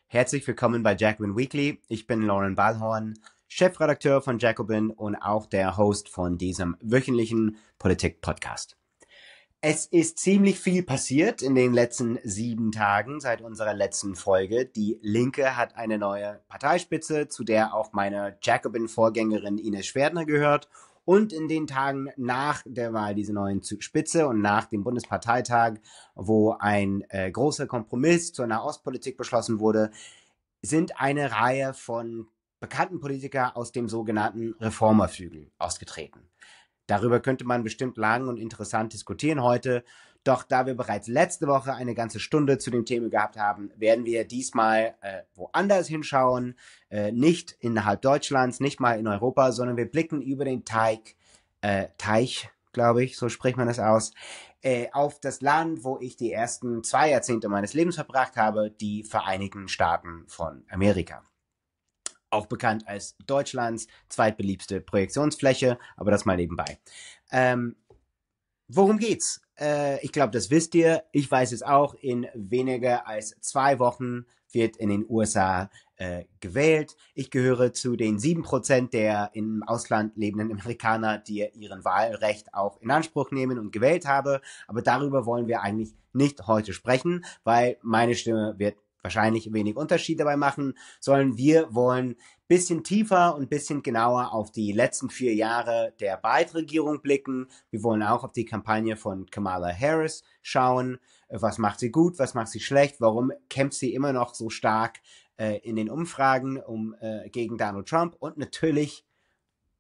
Herzlich willkommen bei Jacobin Weekly. Ich bin Loren Balhorn, Chefredakteur von Jacobin und auch der Host von diesem wöchentlichen Politik-Podcast. Es ist ziemlich viel passiert in den letzten 7 Tagen seit unserer letzten Folge. Die Linke hat eine neue Parteispitze, zu der auch meine Jacobin-Vorgängerin Ines Schwerdner gehört. Und in den Tagen nach der Wahl dieser neuen Spitze und nach dem Bundesparteitag, wo ein großer Kompromiss zur Nahostpolitik beschlossen wurde, sind eine Reihe von bekannten Politikern aus dem sogenannten Reformerflügel ausgetreten. Darüber könnte man bestimmt lang und interessant diskutieren heute. Doch da wir bereits letzte Woche eine ganze Stunde zu dem Thema gehabt haben, werden wir diesmal woanders hinschauen. Nicht innerhalb Deutschlands, nicht mal in Europa, sondern wir blicken über den Teich, glaube ich, so spricht man das aus, auf das Land, wo ich die ersten 2 Jahrzehnte meines Lebens verbracht habe, die Vereinigten Staaten von Amerika. Auch bekannt als Deutschlands zweitbeliebste Projektionsfläche, aber das mal nebenbei. Worum geht's? Ich glaube, das wisst ihr. Ich weiß es auch. In weniger als 2 Wochen wird in den USA gewählt. Ich gehöre zu den 7% der im Ausland lebenden Amerikaner, die ihren Wahlrecht auch in Anspruch nehmen und gewählt habe. Aber darüber wollen wir eigentlich nicht heute sprechen, weil meine Stimme wird wahrscheinlich wenig Unterschied dabei machen, sondern wir wollen bisschen tiefer und bisschen genauer auf die letzten 4 Jahre der Biden-Regierung blicken. Wir wollen auch auf die Kampagne von Kamala Harris schauen. Was macht sie gut, was macht sie schlecht, warum kämpft sie immer noch so stark in den Umfragen gegen Donald Trump und natürlich,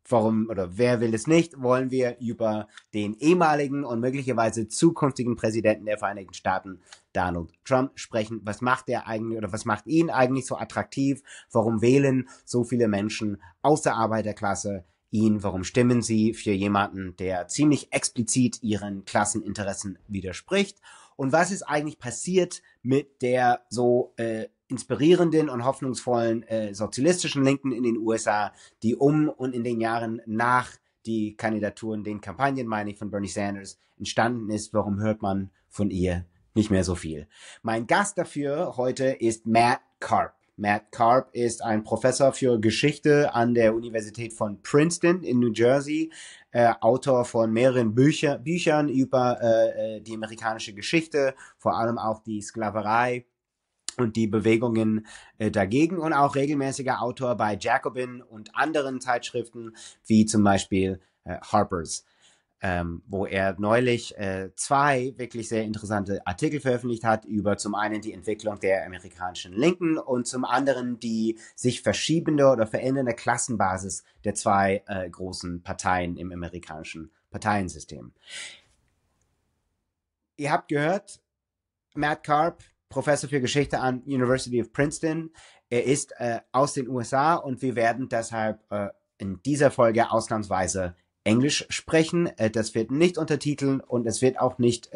warum oder wer will es nicht, wollen wir über den ehemaligen und möglicherweise zukünftigen Präsidenten der Vereinigten Staaten, Donald Trump, sprechen. Was macht er eigentlich oder was macht ihn eigentlich so attraktiv? Warum wählen so viele Menschen aus der Arbeiterklasse ihn? Warum stimmen sie für jemanden, der ziemlich explizit ihren Klasseninteressen widerspricht? Und was ist eigentlich passiert mit der so inspirierenden und hoffnungsvollen sozialistischen Linken in den USA, die und in den Jahren nach die Kandidaturen, den Kampagnen, meine ich, von Bernie Sanders entstanden ist? Warum hört man von ihr nicht mehr so viel? Mein Gast dafür heute ist Matt Karp. Matt Karp ist ein Professor für Geschichte an der Universität von Princeton in New Jersey, Autor von mehreren Büchern über die amerikanische Geschichte, vor allem auch die Sklaverei und die Bewegungen dagegen und auch regelmäßiger Autor bei Jacobin und anderen Zeitschriften, wie zum Beispiel Harper's, wo er neulich 2 wirklich sehr interessante Artikel veröffentlicht hat über zum einen die Entwicklung der amerikanischen Linken und zum anderen die sich verschiebende oder verändernde Klassenbasis der 2 großen Parteien im amerikanischen Parteiensystem. Ihr habt gehört, Matt Karp, Professor für Geschichte an University of Princeton. Er ist aus den USA und wir werden deshalb in dieser Folge ausnahmsweise Englisch sprechen. Das wird nicht untertiteln und es wird auch nicht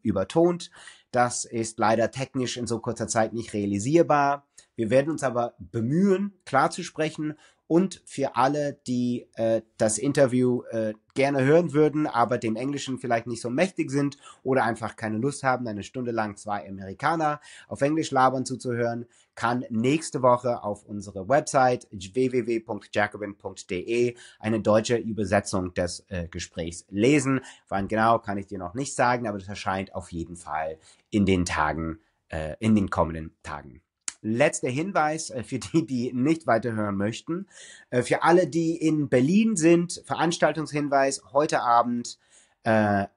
übertont. Das ist leider technisch in so kurzer Zeit nicht realisierbar. Wir werden uns aber bemühen, klar zu sprechen. Und für alle, die das Interview gerne hören würden, aber dem Englischen vielleicht nicht so mächtig sind oder einfach keine Lust haben, eine Stunde lang 2 Amerikaner auf Englisch labern zuzuhören, kann nächste Woche auf unserer Website www.jacobin.de eine deutsche Übersetzung des Gesprächs lesen. Wann genau, kann ich dir noch nicht sagen, aber das erscheint auf jeden Fall in den kommenden Tagen. Letzter Hinweis für die, die nicht weiterhören möchten. Für alle, die in Berlin sind, Veranstaltungshinweis heute Abend, der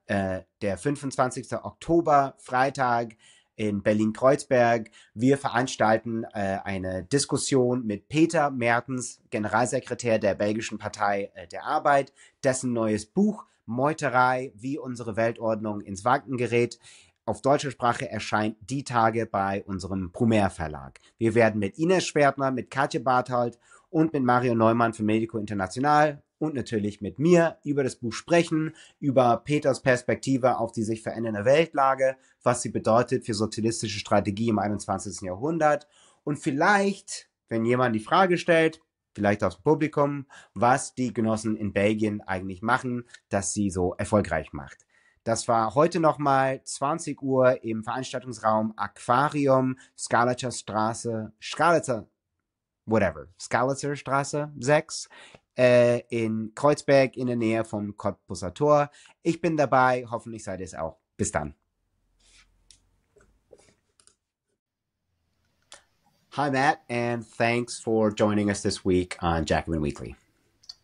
25. Oktober, Freitag in Berlin-Kreuzberg. Wir veranstalten eine Diskussion mit Peter Mertens, Generalsekretär der belgischen Partei der Arbeit, dessen neues Buch Meuterei, wie unsere Weltordnung ins Wanken gerät, auf deutscher Sprache erscheint die Tage bei unserem Brumer Verlag. Wir werden mit Ines Schwerdner, mit Katja Barthold und mit Mario Neumann von Medico International und natürlich mit mir über das Buch sprechen, über Peters Perspektive auf die sich verändernde Weltlage, was sie bedeutet für sozialistische Strategie im 21. Jahrhundert und vielleicht, wenn jemand die Frage stellt, vielleicht aus dem Publikum, was die Genossen in Belgien eigentlich machen, das sie so erfolgreich macht. Das war heute nochmal 20 Uhr im Veranstaltungsraum Aquarium, Skalitzer Straße 6 in Kreuzberg in der Nähe vom Cottbusser Tor. Ich bin dabei, hoffentlich seid ihr es auch. Bis dann. Hi, Matt, and thanks for joining us this week on Jacobin Weekly.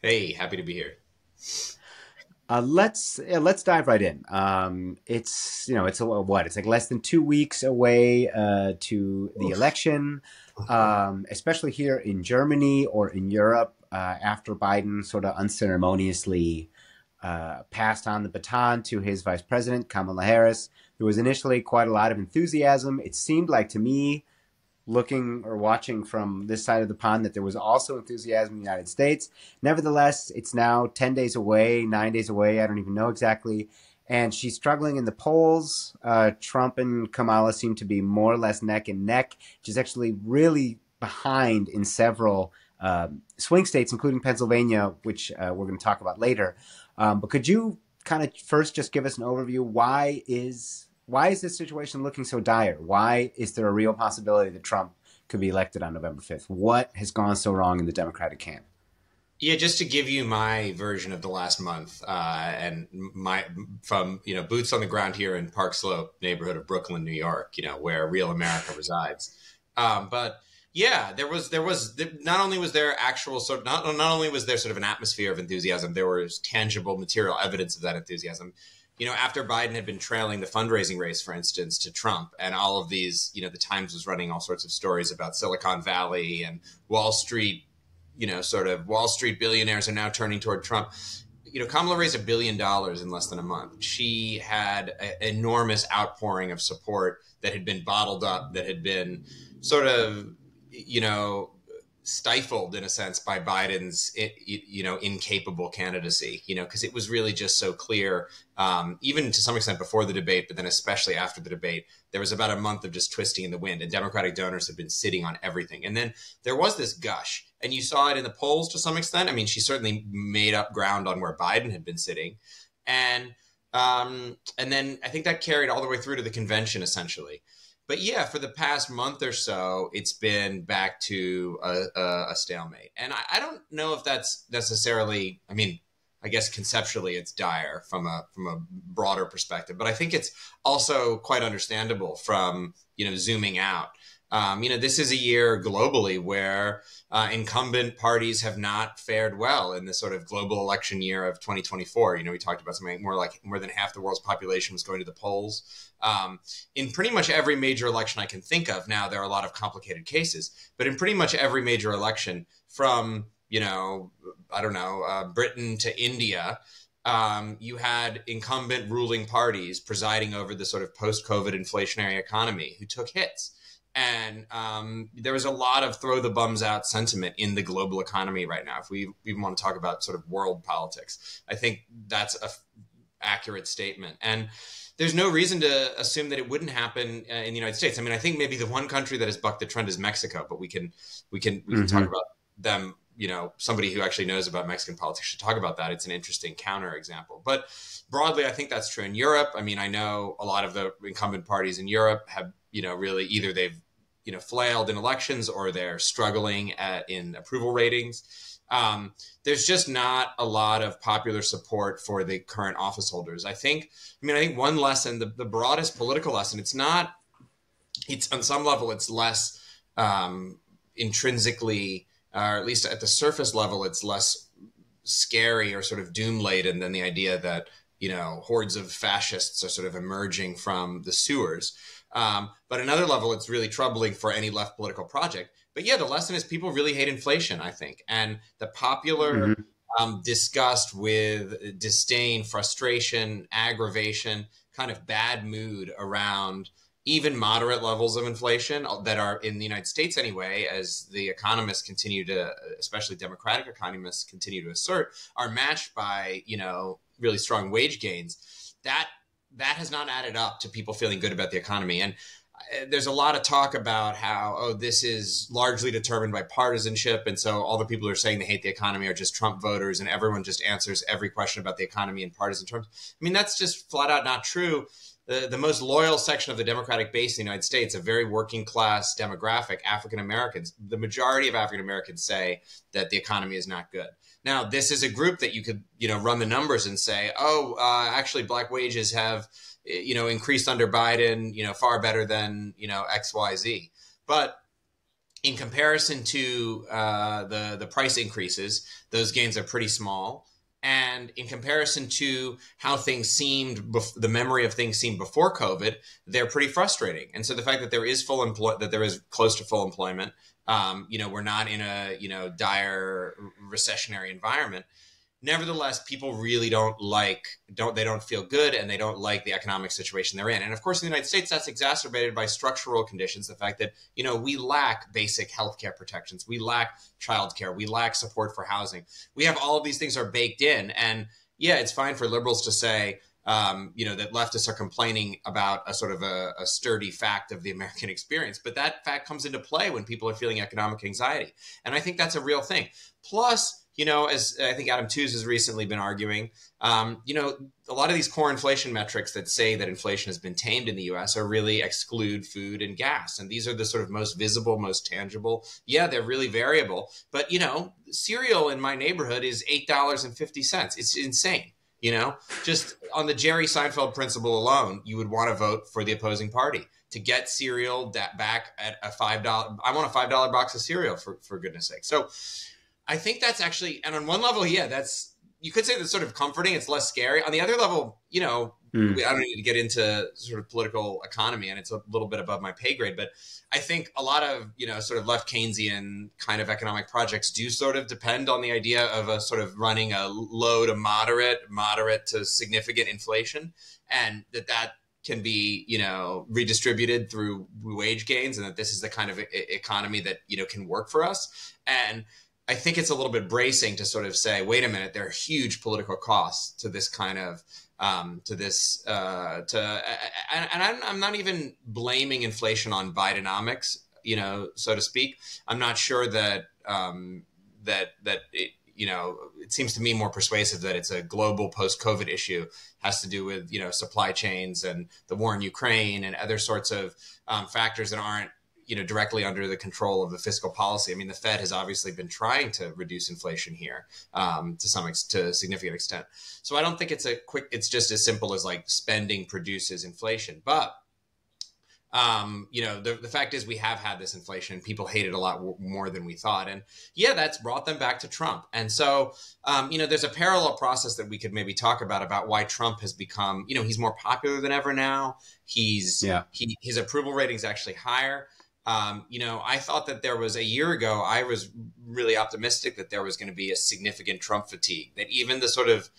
Hey, happy to be here. Let's dive right in. It's like less than 2 weeks away to the election, especially here in Germany or in Europe after Biden sort of unceremoniously passed on the baton to his vice president, Kamala Harris. There was initially quite a lot of enthusiasm. It seemed like to me, looking or watching from this side of the pond, that there was also enthusiasm in the United States. Nevertheless, it's now 10 days away, 9 days away, I don't even know exactly. And she's struggling in the polls. Trump and Kamala seem to be more or less neck and neck. She's actually really behind in several swing states, including Pennsylvania, which we're going to talk about later. But could you kind of first just give us an overview? Why is this situation looking so dire? Why is there a real possibility that Trump could be elected on November 5th? What has gone so wrong in the Democratic camp? Yeah, just to give you my version of the last month, and from boots on the ground here in Park Slope neighborhood of Brooklyn, New York, where real America resides. But yeah, there was not only was there actual not only was there sort of an atmosphere of enthusiasm, there was tangible material evidence of that enthusiasm. After Biden had been trailing the fundraising race, for instance, to Trump, and all of these, the Times was running all sorts of stories about Silicon Valley and Wall Street, sort of Wall Street billionaires are now turning toward Trump. Kamala raised $1 billion in less than a month. She had an enormous outpouring of support that had been bottled up, that had been sort of, stifled in a sense by Biden's, incapable candidacy, because it was really just so clear, even to some extent before the debate, but then especially after the debate, there was about a month of just twisting in the wind, and Democratic donors had been sitting on everything. And then there was this gush, and you saw it in the polls to some extent. I mean, she certainly made up ground on where Biden had been sitting. And then I think that carried all the way through to the convention, essentially. But yeah, for the past month or so, it's been back to a stalemate. And I don't know if that's necessarily, I mean, I guess conceptually it's dire from a broader perspective, but I think it's also quite understandable from, zooming out. This is a year globally where incumbent parties have not fared well in the sort of global election year of 2024. We talked about something more than half the world's population was going to the polls. In pretty much every major election I can think of, now there are a lot of complicated cases, but in pretty much every major election from, Britain to India, you had incumbent ruling parties presiding over the sort of post-COVID inflationary economy who took hits. And there was a lot of throw the bums out sentiment in the global economy right now. If we even want to talk about sort of world politics, I think that's an accurate statement. And there's no reason to assume that it wouldn't happen in the United States. I mean, I think maybe the one country that has bucked the trend is Mexico, but we can talk about them. Somebody who actually knows about Mexican politics should talk about that. It's an interesting counter example. But broadly, I think that's true in Europe. I mean, I know a lot of the incumbent parties in Europe have, really either they've, flailed in elections or they're struggling in approval ratings. There's just not a lot of popular support for the current office holders. I think one lesson, the broadest political lesson, it's on some level, it's less intrinsically, or at least at the surface level, it's less scary or sort of doom-laden than the idea that, hordes of fascists are sort of emerging from the sewers. But another level, it's really troubling for any left political project. But yeah, the lesson is people really hate inflation, I think. And the popular disgust with disdain, frustration, aggravation, kind of bad mood around even moderate levels of inflation that are in the United States anyway, as the economists continue to, especially Democratic economists continue to assert, are matched by, really strong wage gains. That has not added up to people feeling good about the economy. And there's a lot of talk about how, oh, this is largely determined by partisanship. And so all the people who are saying they hate the economy are just Trump voters and everyone just answers every question about the economy in partisan terms. I mean, that's just flat out not true. The most loyal section of the Democratic base in the United States, a very working class demographic, African Americans, the majority of African Americans say that the economy is not good. Now, this is a group that you could, run the numbers and say, actually, black wages have, increased under Biden, far better than, X, Y, Z. But in comparison to the price increases, those gains are pretty small. And in comparison to how things seemed, the memory of things seemed before COVID, they're pretty frustrating. And so the fact that there is that there is close to full employment, we're not in a, dire recessionary environment. Nevertheless, people really don't feel good, and they don't like the economic situation they're in. And of course, in the United States, that's exacerbated by structural conditions. The fact that, we lack basic healthcare protections. We lack childcare. We lack support for housing. We have all of these things are baked in. And yeah, it's fine for liberals to say, that leftists are complaining about a sort of a sturdy fact of the American experience. But that fact comes into play when people are feeling economic anxiety. And I think that's a real thing. Plus, as I think Adam Tooze has recently been arguing, a lot of these core inflation metrics that say that inflation has been tamed in the U.S. are really exclude food and gas. And these are the sort of most visible, most tangible. Yeah, they're really variable. But, cereal in my neighborhood is $8.50. It's insane. Just on the Jerry Seinfeld principle alone, you would want to vote for the opposing party to get cereal back at a $5. I want a $5 box of cereal for goodness sake. So I think that's actually, and on one level, yeah, you could say that's sort of comforting. It's less scary. On the other level, I don't need to get into sort of political economy, and it's a little bit above my pay grade, but I think a lot of, sort of left Keynesian kind of economic projects do sort of depend on the idea of a sort of running a low to moderate to significant inflation, and that can be, redistributed through wage gains, and that this is the kind of economy that, can work for us. And I think it's a little bit bracing to sort of say, wait a minute, there are huge political costs to this kind of, I'm not even blaming inflation on Bidenomics, so to speak. I'm not sure that, it seems to me more persuasive that it's a global post-COVID issue, has to do with, supply chains and the war in Ukraine and other sorts of factors that aren't, directly under the control of the fiscal policy. I mean, the Fed has obviously been trying to reduce inflation here to a significant extent. So I don't think it's just as simple as like spending produces inflation. But, the fact is we have had this inflation. People hate it a lot more than we thought. And yeah, that's brought them back to Trump. And so, there's a parallel process that we could maybe talk about why Trump has become, he's more popular than ever now. His approval rating is actually higher. I thought that a year ago, I was really optimistic that there was going to be a significant Trump fatigue, that even the sort of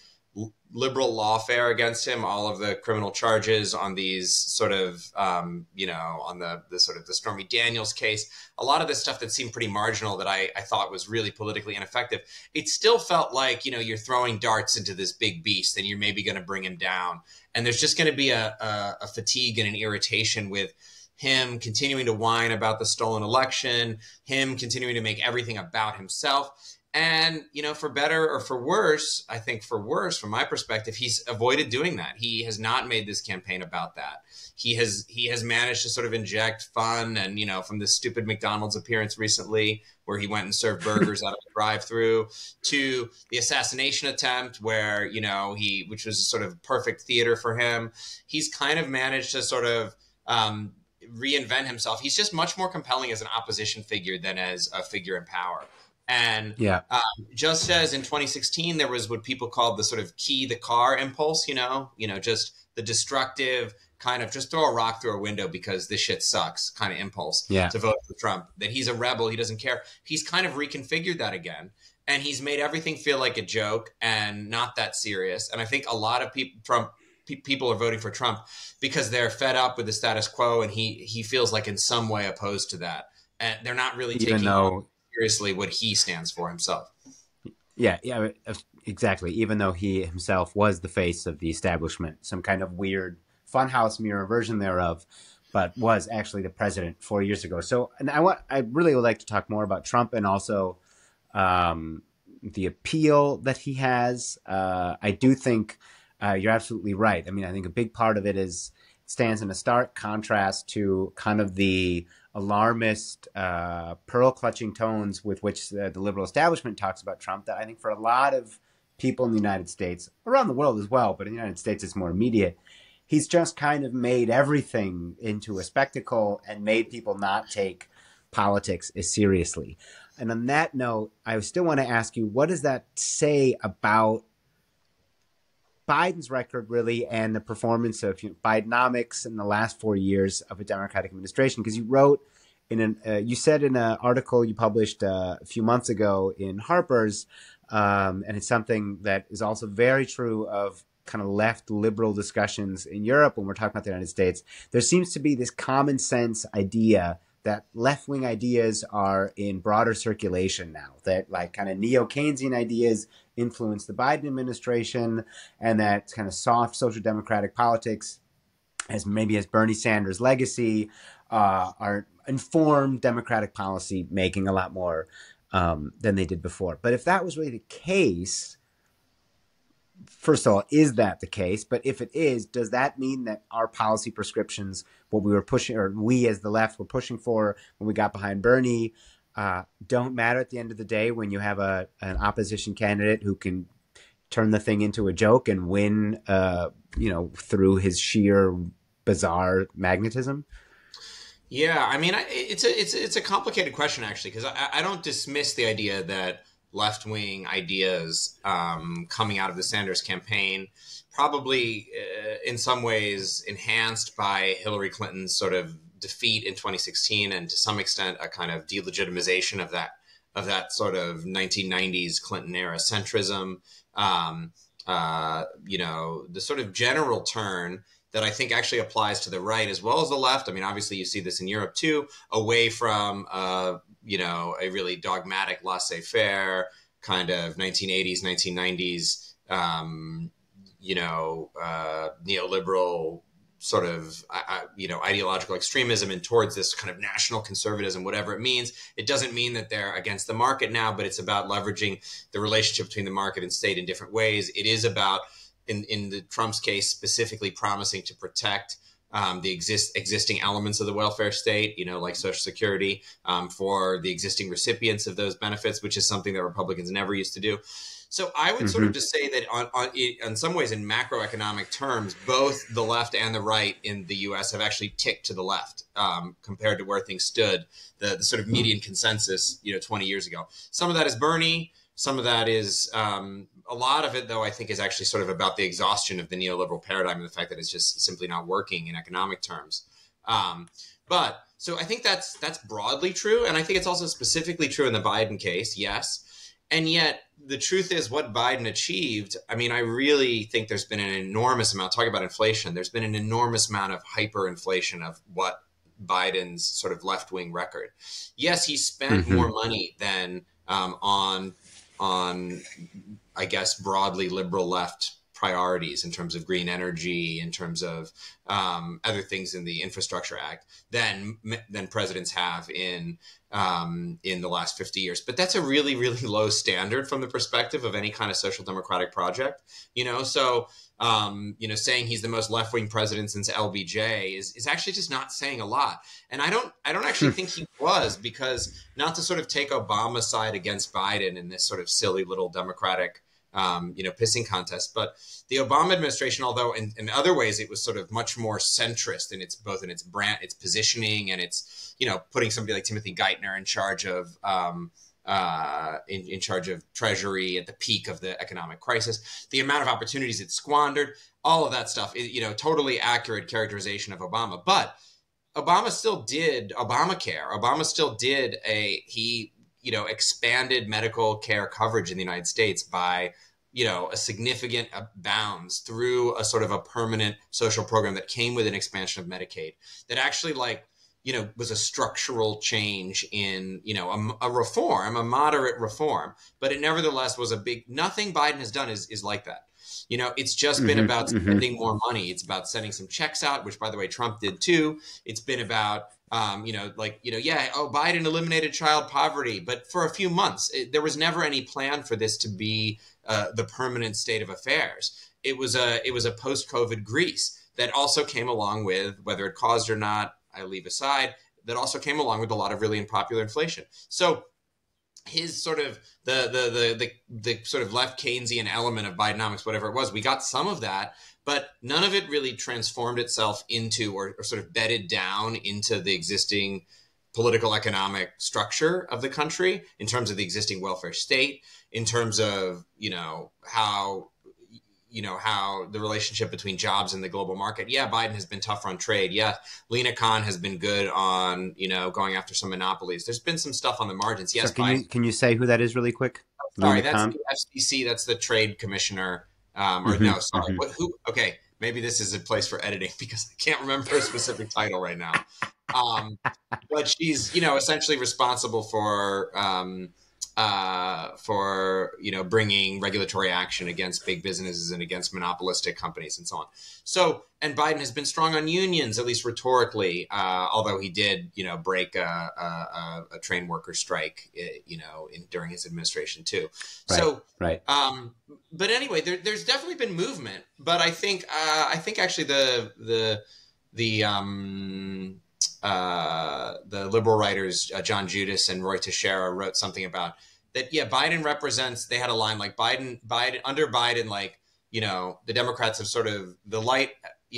liberal lawfare against him, all of the criminal charges on these sort of, on the sort of the Stormy Daniels case, a lot of this stuff that seemed pretty marginal that I thought was really politically ineffective. It still felt like, you're throwing darts into this big beast and you're maybe going to bring him down. And there's just going to be a fatigue and an irritation with him continuing to whine about the stolen election, him continuing to make everything about himself. And, for better or for worse, I think for worse, from my perspective, he's avoided doing that. He has not made this campaign about that. He has managed to sort of inject fun and, from this stupid McDonald's appearance recently where he went and served burgers out of a drive-through, to the assassination attempt where, which was sort of perfect theater for him. He's kind of managed to sort of, reinvent himself. He's just much more compelling as an opposition figure than as a figure in power. And just as in 2016, there was what people called the sort of key the car impulse, just the destructive kind of just throw a rock through a window because this shit sucks kind of impulse to vote for Trump, that he's a rebel. He doesn't care. He's kind of reconfigured that again. And he's made everything feel like a joke and not that serious. And I think a lot of people are voting for Trump because they're fed up with the status quo, and he feels like in some way opposed to that. And they're not really taking seriously what he stands for himself. Yeah, exactly. Even though he himself was the face of the establishment, some kind of weird funhouse mirror version thereof. but was actually the president 4 years ago. So, and I really would like to talk more about Trump and also the appeal that he has. I do think you're absolutely right. I mean, I think a big part of it stands in a stark contrast to kind of the alarmist, pearl-clutching tones with which the liberal establishment talks about Trump, that I think for a lot of people in the United States, around the world as well, but in the United States it's more immediate, he's just kind of made everything into a spectacle and made people not take politics as seriously. And on that note, I still want to ask you, what does that say about Biden's record, really, and the performance of Bidenomics in the last 4 years of a Democratic administration? Because you wrote you said in an article you published a few months ago in Harper's, and it's something that is also very true of kind of left liberal discussions in Europe when we're talking about the United States. There seems to be this common sense idea that left-wing ideas are in broader circulation now, that like kind of neo-Keynesian ideas influence the Biden administration, and that kind of soft social democratic politics, as Bernie Sanders' legacy, are informed democratic policy making a lot more than they did before. But if that was really the case, first of all, is that the case? But if it is, does that mean that our policy prescriptions, what we were pushing, or we as the left were pushing for when we got behind Bernie, don't matter at the end of the day when you have an opposition candidate who can turn the thing into a joke and win, through his sheer bizarre magnetism? Yeah, I mean, it's a complicated question, actually, because I don't dismiss the idea that left-wing ideas coming out of the Sanders campaign, probably in some ways enhanced by Hillary Clinton's sort of defeat in 2016, and to some extent a kind of delegitimization of that sort of 1990s Clinton era centrism, the sort of general turn that I think actually applies to the right as well as the left. I mean, obviously you see this in Europe too, away from a really dogmatic laissez-faire kind of 1980s, 1990s, neoliberal sort of, ideological extremism, and towards this kind of national conservatism, whatever it means. It doesn't mean that they're against the market now, but it's about leveraging the relationship between the market and state in different ways. It is about, in the Trump's case, specifically promising to protect the existing elements of the welfare state, like Social Security, for the existing recipients of those benefits, which is something that Republicans never used to do. So I would sort of just say that on some ways, in macroeconomic terms, both the left and the right in the U.S. have actually ticked to the left compared to where things stood, the sort of median consensus, 20 years ago. Some of that is Bernie. Some of that is a lot of it, though, I think is actually sort of about the exhaustion of the neoliberal paradigm and the fact that it's just simply not working in economic terms. So I think that's broadly true. And I think it's also specifically true in the Biden case. Yes. And yet the truth is what Biden achieved. I mean, I really think there's been an enormous amount, talking about inflation, there's been an enormous amount of hyperinflation of what Biden's sort of left-wing record. Yes, he spent more money than on, I guess, broadly liberal left priorities in terms of green energy, in terms of other things in the Infrastructure Act than presidents have in the last 50 years. But that's a really, really low standard from the perspective of any kind of social democratic project, So, saying he's the most left-wing president since LBJ is actually just not saying a lot. And I don't actually think he was, because not to sort of take Obama's side against Biden in this sort of silly little democratic pissing contest. But the Obama administration, although in other ways it was sort of much more centrist in its brand, its positioning, and its, putting somebody like Timothy Geithner in charge of in charge of Treasury at the peak of the economic crisis, the amount of opportunities it squandered, all of that stuff, totally accurate characterization of Obama. But Obama still did Obamacare. Obama still did expanded medical care coverage in the United States by, a significant bounds through a sort of a permanent social program that came with an expansion of Medicaid that actually was a structural change in, a reform, a moderate reform, but it nevertheless was nothing Biden has done is like that. It's just been about spending more money. It's about sending some checks out, which, by the way, Trump did too. It's been about, Biden eliminated child poverty, but for a few months, there was never any plan for this to be the permanent state of affairs. It was a post-COVID Greece that also came along with, whether it caused or not, I leave aside, that also came along with a lot of really unpopular inflation. So his sort of the sort of left Keynesian element of Bidenomics, whatever it was, we got some of that, but none of it really transformed itself into or sort of bedded down into the existing political economic structure of the country in terms of the existing welfare state, in terms of, how the relationship between jobs and the global market. Yeah, Biden has been tougher on trade. Yeah, Lena Khan has been good on, going after some monopolies. There's been some stuff on the margins. Yes, so can you say who that is really quick? Sorry, that's the FCC. That's the trade commissioner. Who? Okay, maybe this is a place for editing because I can't remember her specific title right now. But she's, essentially responsible for bringing regulatory action against big businesses and against monopolistic companies and so on. So, and Biden has been strong on unions, at least rhetorically, although he did, break a train worker strike, during his administration too. Right, so, right. But anyway, there's definitely been movement, but I think actually the liberal writers, John Judas and Roy Teixeira, wrote something about that. Yeah, Biden represents, they had a line like Biden, under Biden, like, the Democrats have sort of, the light,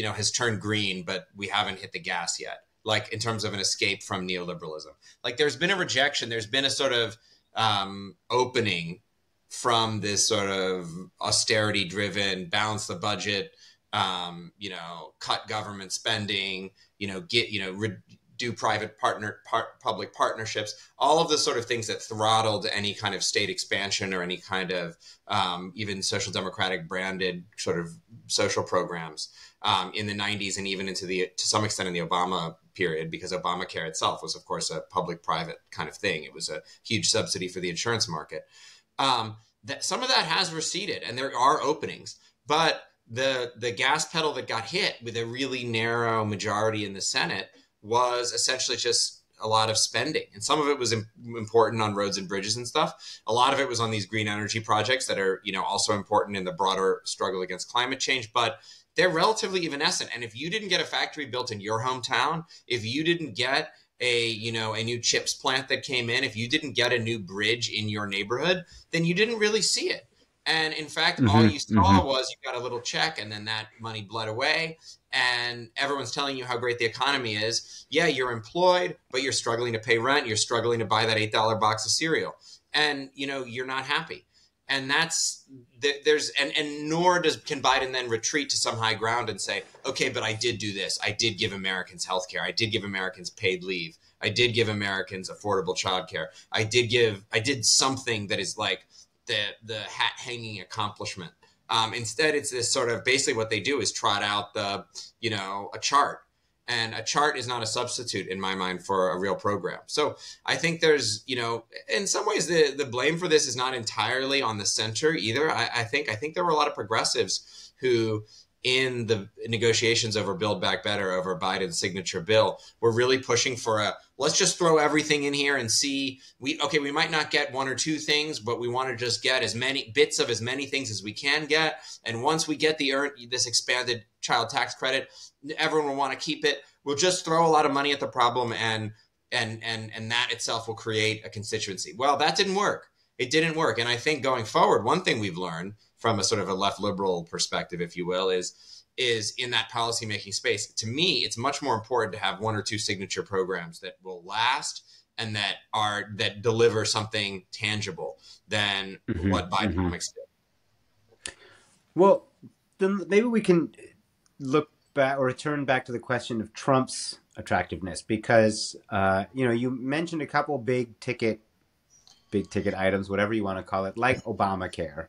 has turned green, but we haven't hit the gas yet. Like in terms of an escape from neoliberalism, like there's been a rejection. There's been a sort of opening from this sort of austerity driven, balance the budget, cut government spending, do private public partnerships, all of the sort of things that throttled any kind of state expansion or any kind of even social democratic branded sort of social programs in the 90s and even to some extent in the Obama period, because Obamacare itself was, of course, a public-private kind of thing. It was a huge subsidy for the insurance market. That some of that has receded, and there are openings, but the gas pedal that got hit with a really narrow majority in the Senate was essentially just a lot of spending. And some of it was important on roads and bridges and stuff. A lot of it was on these green energy projects that are, also important in the broader struggle against climate change, but they're relatively evanescent. And if you didn't get a factory built in your hometown, if you didn't get a new chips plant that came in, if you didn't get a new bridge in your neighborhood, then you didn't really see it. And in fact, all you saw was you got a little check and then that money bled away. And everyone's telling you how great the economy is. Yeah, you're employed, but you're struggling to pay rent. You're struggling to buy that $8 box of cereal. And, you're not happy. And nor can Biden then retreat to some high ground and say, okay, but I did do this. I did give Americans health care. I did give Americans paid leave. I did give Americans affordable childcare. I did something that is like the hat hanging accomplishment. Instead, it's this sort of basically what they do is trot out a chart, and a chart is not a substitute in my mind for a real program. So I think there's, in some ways the blame for this is not entirely on the center either. I think there were a lot of progressives who, in the negotiations over Build Back Better, over Biden's signature bill, were really pushing for let's just throw everything in here and see, we might not get one or two things, but we want to just get as many bits of as many things as we can get. And once we get this expanded child tax credit, everyone will want to keep it. We'll just throw a lot of money at the problem and that itself will create a constituency. Well, that didn't work. It didn't work. And I think going forward, one thing we've learned from a sort of a left liberal perspective, if you will, is in that policymaking space. To me, it's much more important to have one or two signature programs that will last and that deliver something tangible than what Bidenomics did. Well, then maybe we can look back or return back to the question of Trump's attractiveness, because you mentioned a couple big ticket items, whatever you want to call it, like Obamacare.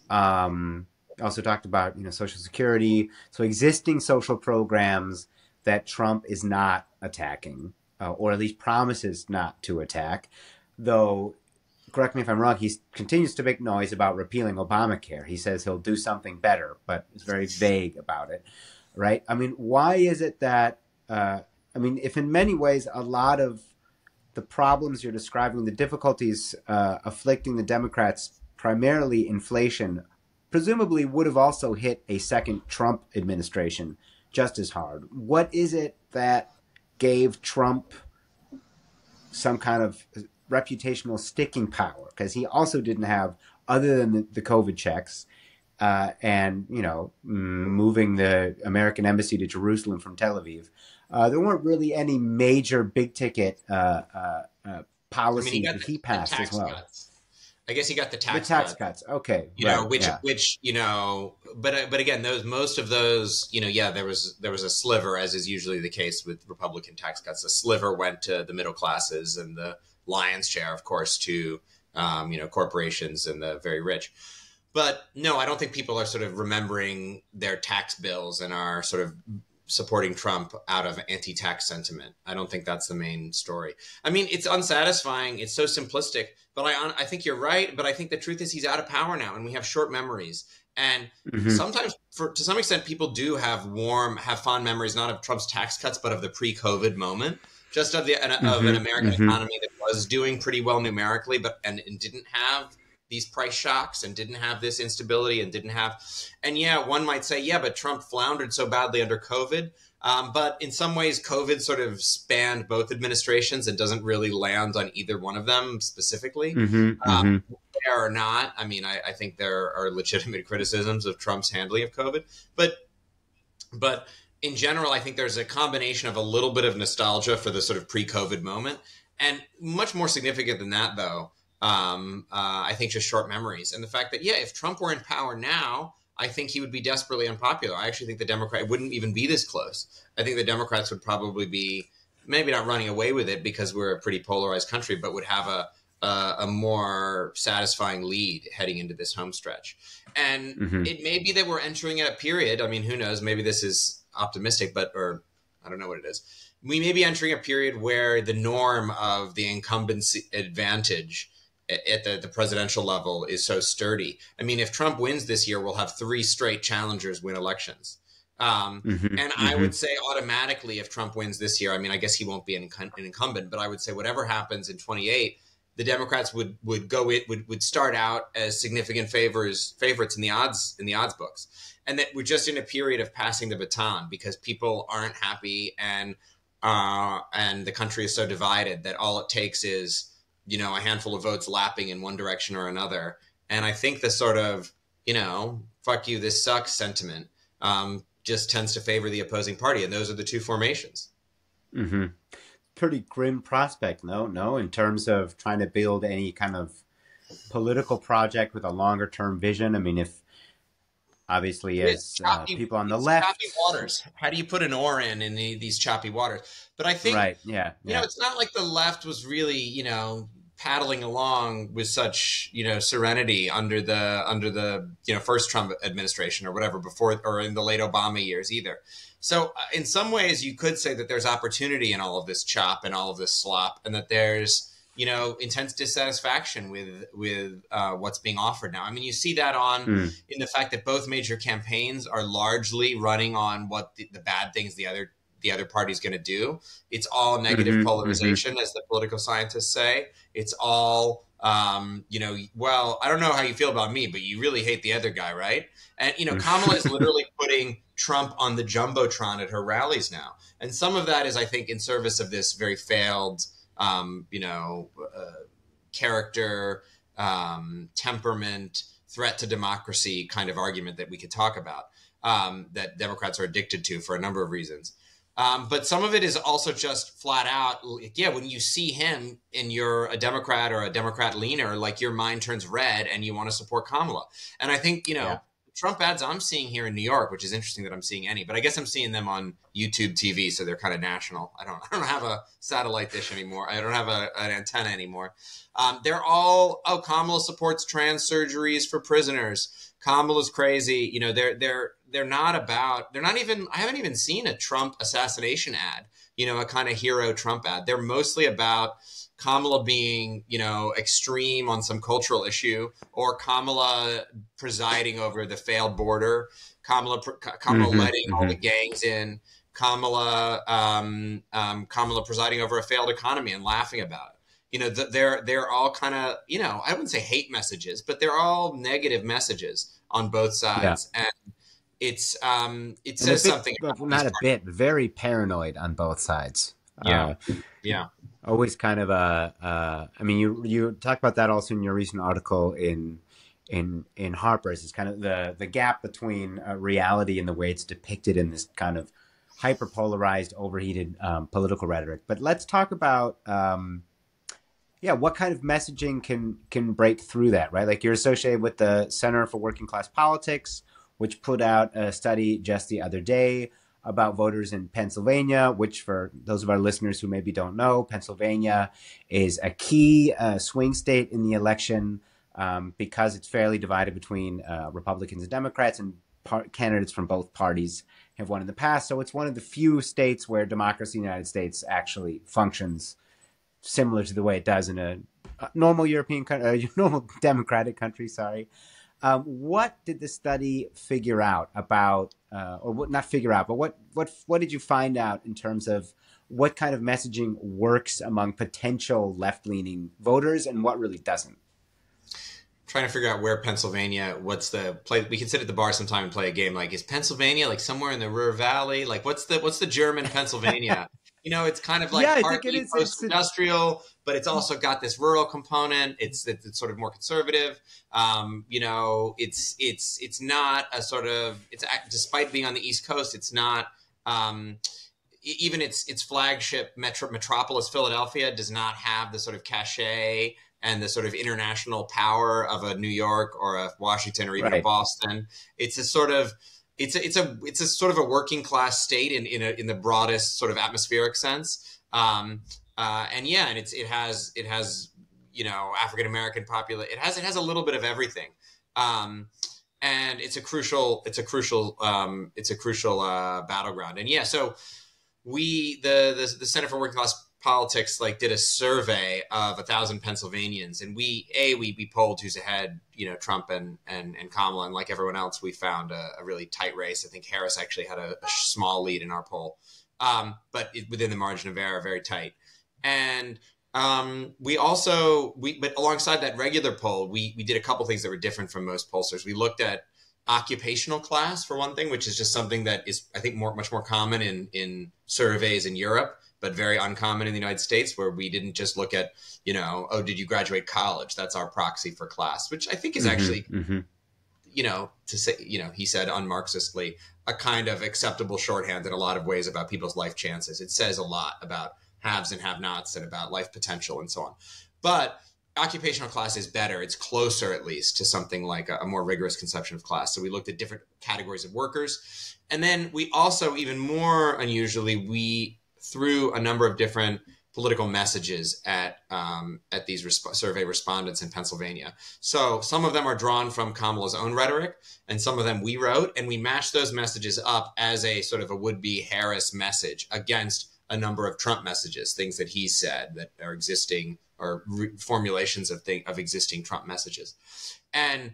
Also talked about, Social Security. So existing social programs that Trump is not attacking, or at least promises not to attack, though correct me if I'm wrong, he continues to make noise about repealing Obamacare. He says he'll do something better, but is very vague about it, right? I mean, why is it that, if in many ways a lot of the problems you're describing, the difficulties afflicting the Democrats, primarily inflation, presumably would have also hit a second Trump administration just as hard. What is it that gave Trump some kind of reputational sticking power? Because he also didn't have, other than the COVID checks and, moving the American embassy to Jerusalem from Tel Aviv, there weren't really any major big ticket policies that he passed as well. Cuts. I guess he got the tax cuts. Okay. Which but again, most of those, there was a sliver, as is usually the case with Republican tax cuts. A sliver went to the middle classes, and the lion's share, of course, to, corporations and the very rich. But no, I don't think people are sort of remembering their tax bills and are sort of supporting Trump out of anti-tax sentiment. I don't think that's the main story. I mean, it's unsatisfying. It's so simplistic, but I think you're right. But I think the truth is he's out of power now, and we have short memories. And sometimes, to some extent, people do have fond memories, not of Trump's tax cuts, but of the pre-COVID moment, just of an American economy that was doing pretty well numerically, and didn't have these price shocks and didn't have this instability and one might say, but Trump floundered so badly under COVID. But in some ways, COVID sort of spanned both administrations and doesn't really land on either one of them specifically. Fair or not, I mean, I think there are legitimate criticisms of Trump's handling of COVID. But in general, I think there's a combination of a little bit of nostalgia for the sort of pre-COVID moment. And much more significant than that, though, I think just short memories. And the fact that, if Trump were in power now, I think he would be desperately unpopular. I actually think the Democrat wouldn't even be this close. I think the Democrats would probably be maybe not running away with it because we're a pretty polarized country, but would have a more satisfying lead heading into this home stretch. And it may be that we're entering a period. I mean, who knows? Maybe this is optimistic, or I don't know what it is. We may be entering a period where the norm of the incumbency advantage at the presidential level is so sturdy. I mean, if Trump wins this year, we'll have 3 straight challengers win elections. And I would say automatically, if Trump wins this year, I mean, I guess he won't be an incumbent, but I would say whatever happens in 28, the Democrats would start out as significant favorites in the odds books. And that we're just in a period of passing the baton because people aren't happy and the country is so divided that all it takes is, a handful of votes lapping in one direction or another. And I think the sort of, fuck you, this sucks sentiment just tends to favor the opposing party. And those are the two formations. Pretty grim prospect, no, in terms of trying to build any kind of political project with a longer term vision. I mean, if obviously as people on the left, choppy waters. How do you put an oar in these choppy waters? But I think, it's not like the left was really, paddling along with such, serenity under the first Trump administration or whatever before, or in the late Obama years either. So in some ways you could say that there's opportunity in all of this chop and all of this slop, and that there's, intense dissatisfaction with what's being offered now. I mean, you see that in the fact that both major campaigns are largely running on what the bad things the other party's going to do. It's all negative polarization, as the political scientists say. It's all, well, I don't know how you feel about me, but you really hate the other guy, right? And, Kamala is literally putting Trump on the Jumbotron at her rallies now. And some of that is, I think, in service of this very failed, character, temperament, threat to democracy kind of argument that we could talk about, that Democrats are addicted to for a number of reasons. But some of it is also just flat out, when you see him and you're a Democrat or a Democrat leaner, like your mind turns red and you want to support Kamala. And I think, Trump ads I'm seeing here in New York, which is interesting that I'm seeing any, but I guess I'm seeing them on YouTube TV, so they're kind of national. I don't have a satellite dish anymore. I don't have an antenna anymore. They're all, Kamala supports trans surgeries for prisoners. Kamala's crazy. I haven't even seen a Trump assassination ad, a kind of hero Trump ad. They're mostly about Kamala being, extreme on some cultural issue, or Kamala presiding over the failed border, Kamala letting all the gangs in, Kamala presiding over a failed economy and laughing about it. They're all kind of, I wouldn't say hate messages, but they're all negative messages on both sides. Yeah. And it says something. Very paranoid on both sides. Yeah. Always kind of you talk about that also in your recent article in Harper's. It's kind of the gap between reality and the way it's depicted in this kind of hyperpolarized, overheated political rhetoric. But let's talk about what kind of messaging can break through that, right? Like, you're associated with the Center for Working Class Politics, which put out a study just the other day about voters in Pennsylvania, which, for those of our listeners who maybe don't know, Pennsylvania is a key swing state in the election because it's fairly divided between Republicans and Democrats, and candidates from both parties have won in the past. So it's one of the few states where democracy in the United States actually functions similar to the way it does in a normal European country, normal democratic country. What did the study figure out about, or what, not figure out, but what did you find out in terms of what kind of messaging works among potential left-leaning voters and what really doesn't? Trying to figure out where Pennsylvania, what's the play. We can sit at the bar sometime and play a game. Like, is Pennsylvania like somewhere in the Ruhr Valley? Like, what's the German Pennsylvania? It's kind of like partly post-industrial, but it's also got this rural component. It's sort of more conservative. It's not a sort of, despite being on the East Coast, it's not, even its flagship metropolis, Philadelphia, does not have the sort of cachet and the sort of international power of a New York or a Washington or even a Boston. It's a sort of a working class state in the broadest sort of atmospheric sense. And it has African American population. It has a little bit of everything. And it's a crucial battleground. And so the Center for Working Class Politics did a survey of 1,000 Pennsylvanians, and we polled who's ahead, Trump and Kamala, and like everyone else, we found a really tight race. I think Harris actually had a small lead in our poll, but within the margin of error, very tight. And but alongside that regular poll, we did a couple things that were different from most pollsters. We looked at occupational class, for one thing, which is just something that is, I think, much more common in surveys in Europe, but very uncommon in the United States, where we didn't just look at, did you graduate college? That's our proxy for class, which I think is actually, to say, he said un-Marxistly, a kind of acceptable shorthand in a lot of ways about people's life chances. It says a lot about haves and have-nots and about life potential and so on. But occupational class is better. It's closer, at least, to something like a more rigorous conception of class. So we looked at different categories of workers. And then we also, even more unusually, we threw a number of different political messages at these survey respondents in Pennsylvania. So some of them are drawn from Kamala's own rhetoric, and some of them we wrote, and we matched those messages up as a sort of a would-be Harris message against a number of Trump messages, things that he said that are existing, or formulations of existing Trump messages. And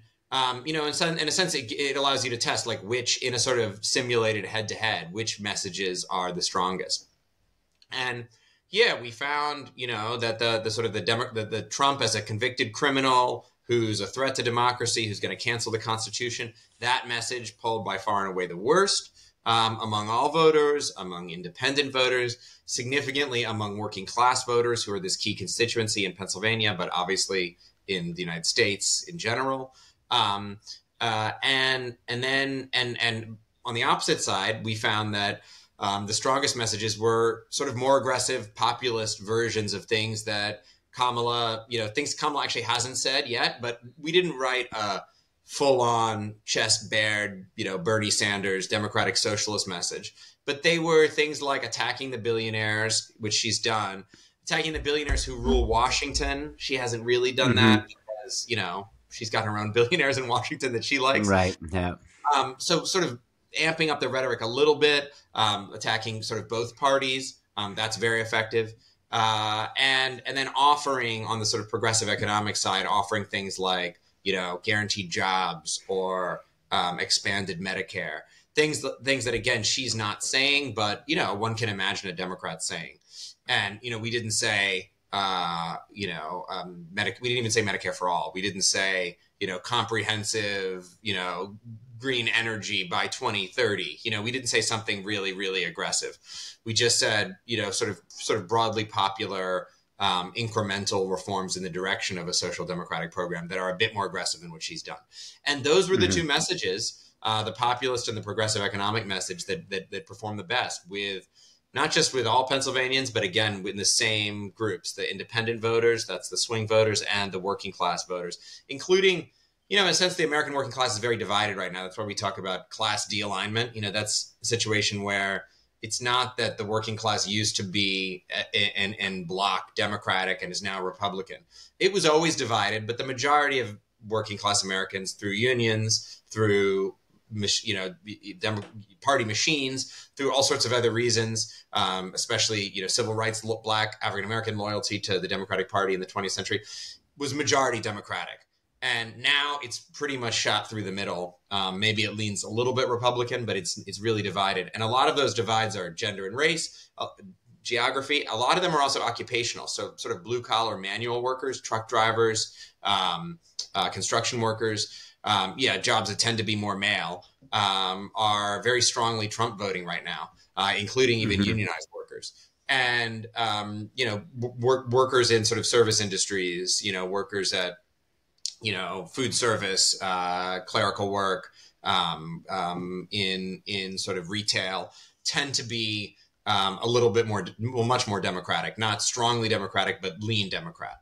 in a sense, it allows you to test which, in a sort of simulated head-to-head, which messages are the strongest. And we found, that the Trump as a convicted criminal who's a threat to democracy, who's going to cancel the Constitution, that message polled by far and away the worst among all voters, among independent voters, significantly among working class voters, who are this key constituency in Pennsylvania, but obviously in the United States in general. And on the opposite side, we found that the strongest messages were sort of more aggressive, populist versions of things that Kamala, things Kamala actually hasn't said yet, but we didn't write a full-on, chest-bared, Bernie Sanders, Democratic Socialist message. But they were things like attacking the billionaires, which she's done, attacking the billionaires who rule Washington. She hasn't really done that because, she's got her own billionaires in Washington that she likes. Right, yeah. So sort of amping up the rhetoric a little bit, attacking sort of both parties. That's very effective. And then offering on the sort of progressive economic side, offering things like, guaranteed jobs or expanded Medicare, things that, again, she's not saying, but, one can imagine a Democrat saying. And, we didn't say, we didn't even say Medicare for all. We didn't say, comprehensive, green energy by 2030. We didn't say something really, really aggressive. We just said, sort of broadly popular, incremental reforms in the direction of a social democratic program that are a bit more aggressive than what she's done. And those were the two messages, the populist and the progressive economic message that performed the best with, not just with all Pennsylvanians, but again, in the same groups, the independent voters, that's the swing voters, and the working class voters, including, in a sense, the American working class is very divided right now. That's why we talk about class de-alignment. That's a situation where it's not that the working class used to be and bloc Democratic and is now Republican. It was always divided, but the majority of working class Americans, through unions, through party machines, through all sorts of other reasons, especially civil rights, Black African American loyalty to the Democratic Party in the 20th century, was majority Democratic. And now it's pretty much shot through the middle. Maybe it leans a little bit Republican, but it's really divided. And a lot of those divides are gender and race, geography. A lot of them are also occupational. So sort of blue collar manual workers, truck drivers, construction workers, jobs that tend to be more male, are very strongly Trump voting right now, including even unionized workers. And, workers in sort of service industries, workers at, food service, clerical work, in sort of retail, tend to be a little bit much more democratic, not strongly democratic, but lean Democrat.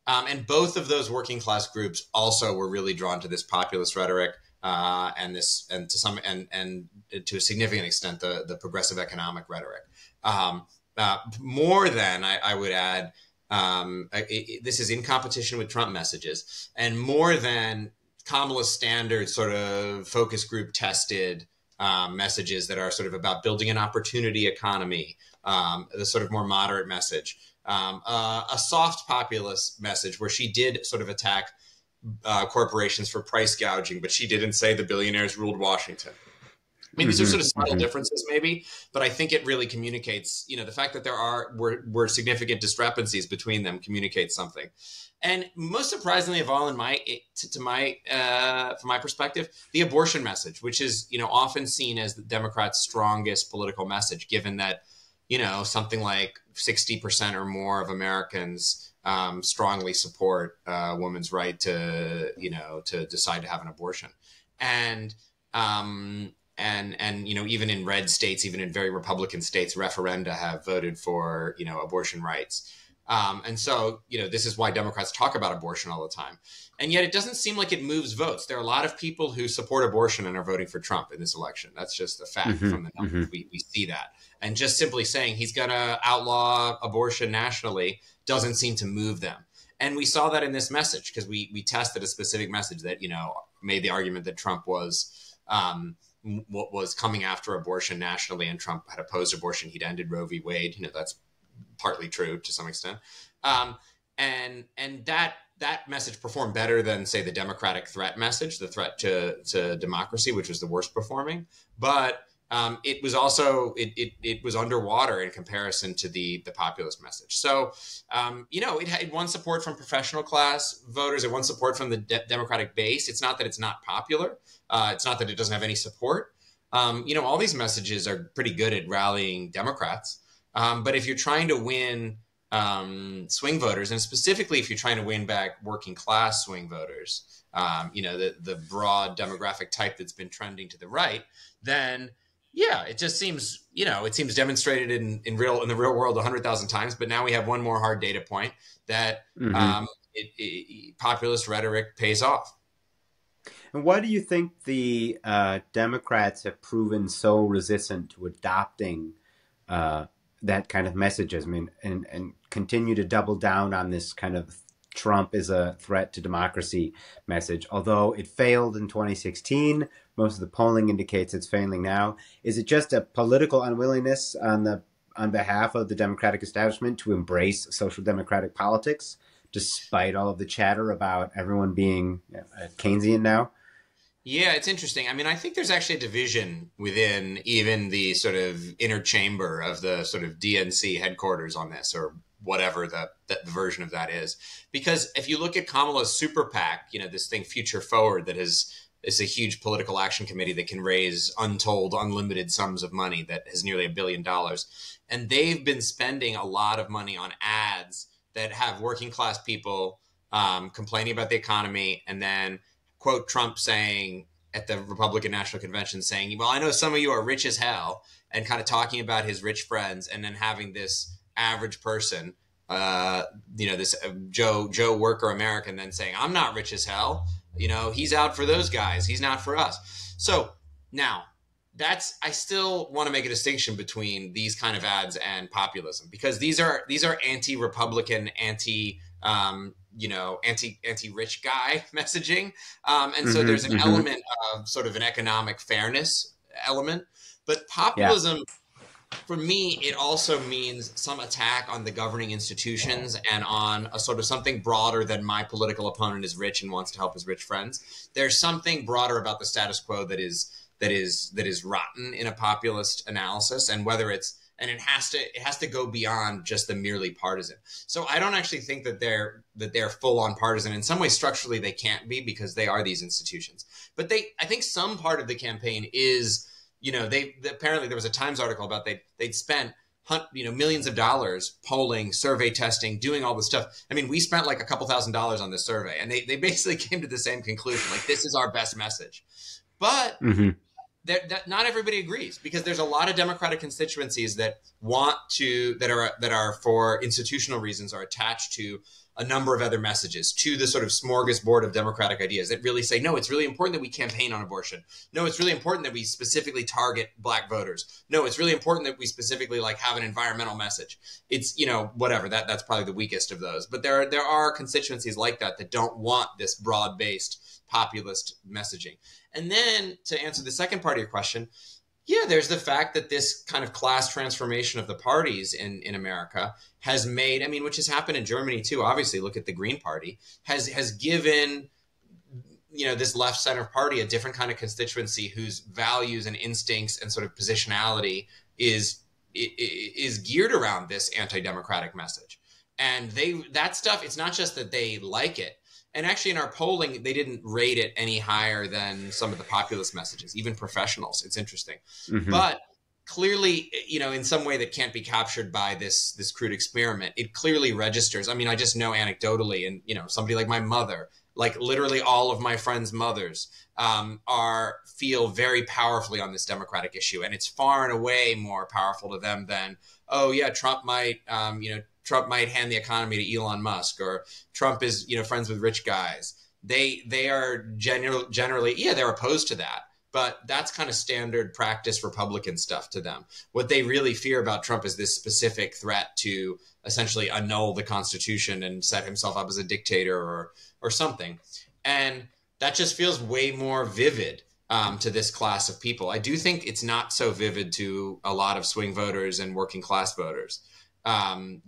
And both of those working class groups also were really drawn to this populist rhetoric, and to a significant extent, the progressive economic rhetoric. More than, I would add, this is in competition with Trump messages, and more than Kamala's standard sort of focus group tested messages that are sort of about building an opportunity economy, the sort of more moderate message, a soft populist message where she did sort of attack corporations for price gouging, but she didn't say the billionaires ruled Washington. I mean, these are sort of subtle differences maybe, but I think it really communicates, the fact that there were significant discrepancies between them communicates something. And most surprisingly of all, from my perspective, the abortion message, which is, often seen as the Democrats' strongest political message, given that, something like 60% or more of Americans strongly support a woman's right to decide to have an abortion. And even in red states, even in very Republican states, referenda have voted for, abortion rights. And so, this is why Democrats talk about abortion all the time. And yet it doesn't seem like it moves votes. There are a lot of people who support abortion and are voting for Trump in this election. That's just a fact from the numbers. We see that. And just simply saying he's going to outlaw abortion nationally doesn't seem to move them. And we saw that in this message because we tested a specific message that, made the argument that Trump was coming after abortion nationally, and Trump had opposed abortion. He'd ended Roe v. Wade. That's partly true to some extent. And that message performed better than, say, the Democratic threat message, the threat to democracy, which was the worst performing. But it was also it was underwater in comparison to the populist message. So it won support from professional class voters. It won support from the Democratic base. It's not that it's not popular. It's not that it doesn't have any support. All these messages are pretty good at rallying Democrats. But if you're trying to win swing voters, and specifically if you're trying to win back working class swing voters, the broad demographic type that's been trending to the right, then it just seems, it seems demonstrated in the real world 100,000 times. But now we have one more hard data point that populist rhetoric pays off. And why do you think the Democrats have proven so resistant to adopting that kind of messages? I mean, and continue to double down on this kind of Trump is a threat to democracy message, although it failed in 2016 Most of the polling indicates it's failing now. Is it just a political unwillingness on behalf of the Democratic establishment to embrace social democratic politics, despite all of the chatter about everyone being Keynesian now? Yeah, it's interesting. I mean, I think there's actually a division within even the sort of inner chamber of the sort of DNC headquarters on this, or whatever the version of that is. Because if you look at Kamala's super PAC, this thing Future Forward that is a huge political action committee that can raise untold, unlimited sums of money that has nearly $1 billion. And they've been spending a lot of money on ads that have working class people complaining about the economy, and then quote Trump saying at the Republican National Convention saying, well, I know some of you are rich as hell, and kind of talking about his rich friends, and then having this average person, this Joe worker American then saying, I'm not rich as hell. He's out for those guys. He's not for us. So now I still want to make a distinction between these kind of ads and populism, because these are anti-Republican, anti-rich guy messaging. And so there's an element of sort of an economic fairness element, but populism, for me, it also means some attack on the governing institutions and on a sort of something broader than my political opponent is rich and wants to help his rich friends. There's something broader about the status quo that is rotten in a populist analysis, and it has to go beyond just the merely partisan. So I don't actually think that they're full on partisan. In some ways, structurally, they can't be, because they are these institutions. But I think some part of the campaign is, apparently there was a Times article about they'd spent millions of dollars polling, survey testing, doing all this stuff. I mean, we spent like a couple $1,000s on this survey, and they basically came to the same conclusion, like, this is our best message. But not everybody agrees, because there's a lot of Democratic constituencies that are for institutional reasons are attached to a number of other messages, to the sort of smorgasbord of Democratic ideas that really say, no, it's really important that we campaign on abortion. No, it's really important that we specifically target Black voters. No, it's really important that we specifically have an environmental message. It's, whatever, that's probably the weakest of those. But there are constituencies like that don't want this broad-based populist messaging. And then to answer the second part of your question, yeah, there's the fact that this kind of class transformation of the parties in America has made, which has happened in Germany too, obviously, look at the Green Party, has given, this left center party a different kind of constituency whose values and instincts and sort of positionality is geared around this anti-democratic message. And that stuff, it's not just that they like it. And actually, in our polling, they didn't rate it any higher than some of the populist messages, even professionals. It's interesting. But clearly, in some way that can't be captured by this crude experiment, it clearly registers. I just know anecdotally, and, somebody like my mother, like literally all of my friends' mothers feel very powerfully on this Democratic issue. And it's far and away more powerful to them than, oh, yeah, Trump might hand the economy to Elon Musk, or Trump is, friends with rich guys. They are generally, they're opposed to that, but that's kind of standard practice Republican stuff to them. What they really fear about Trump is this specific threat to essentially annul the Constitution and set himself up as a dictator or something. And that just feels way more vivid to this class of people. I do think it's not so vivid to a lot of swing voters and working class voters. And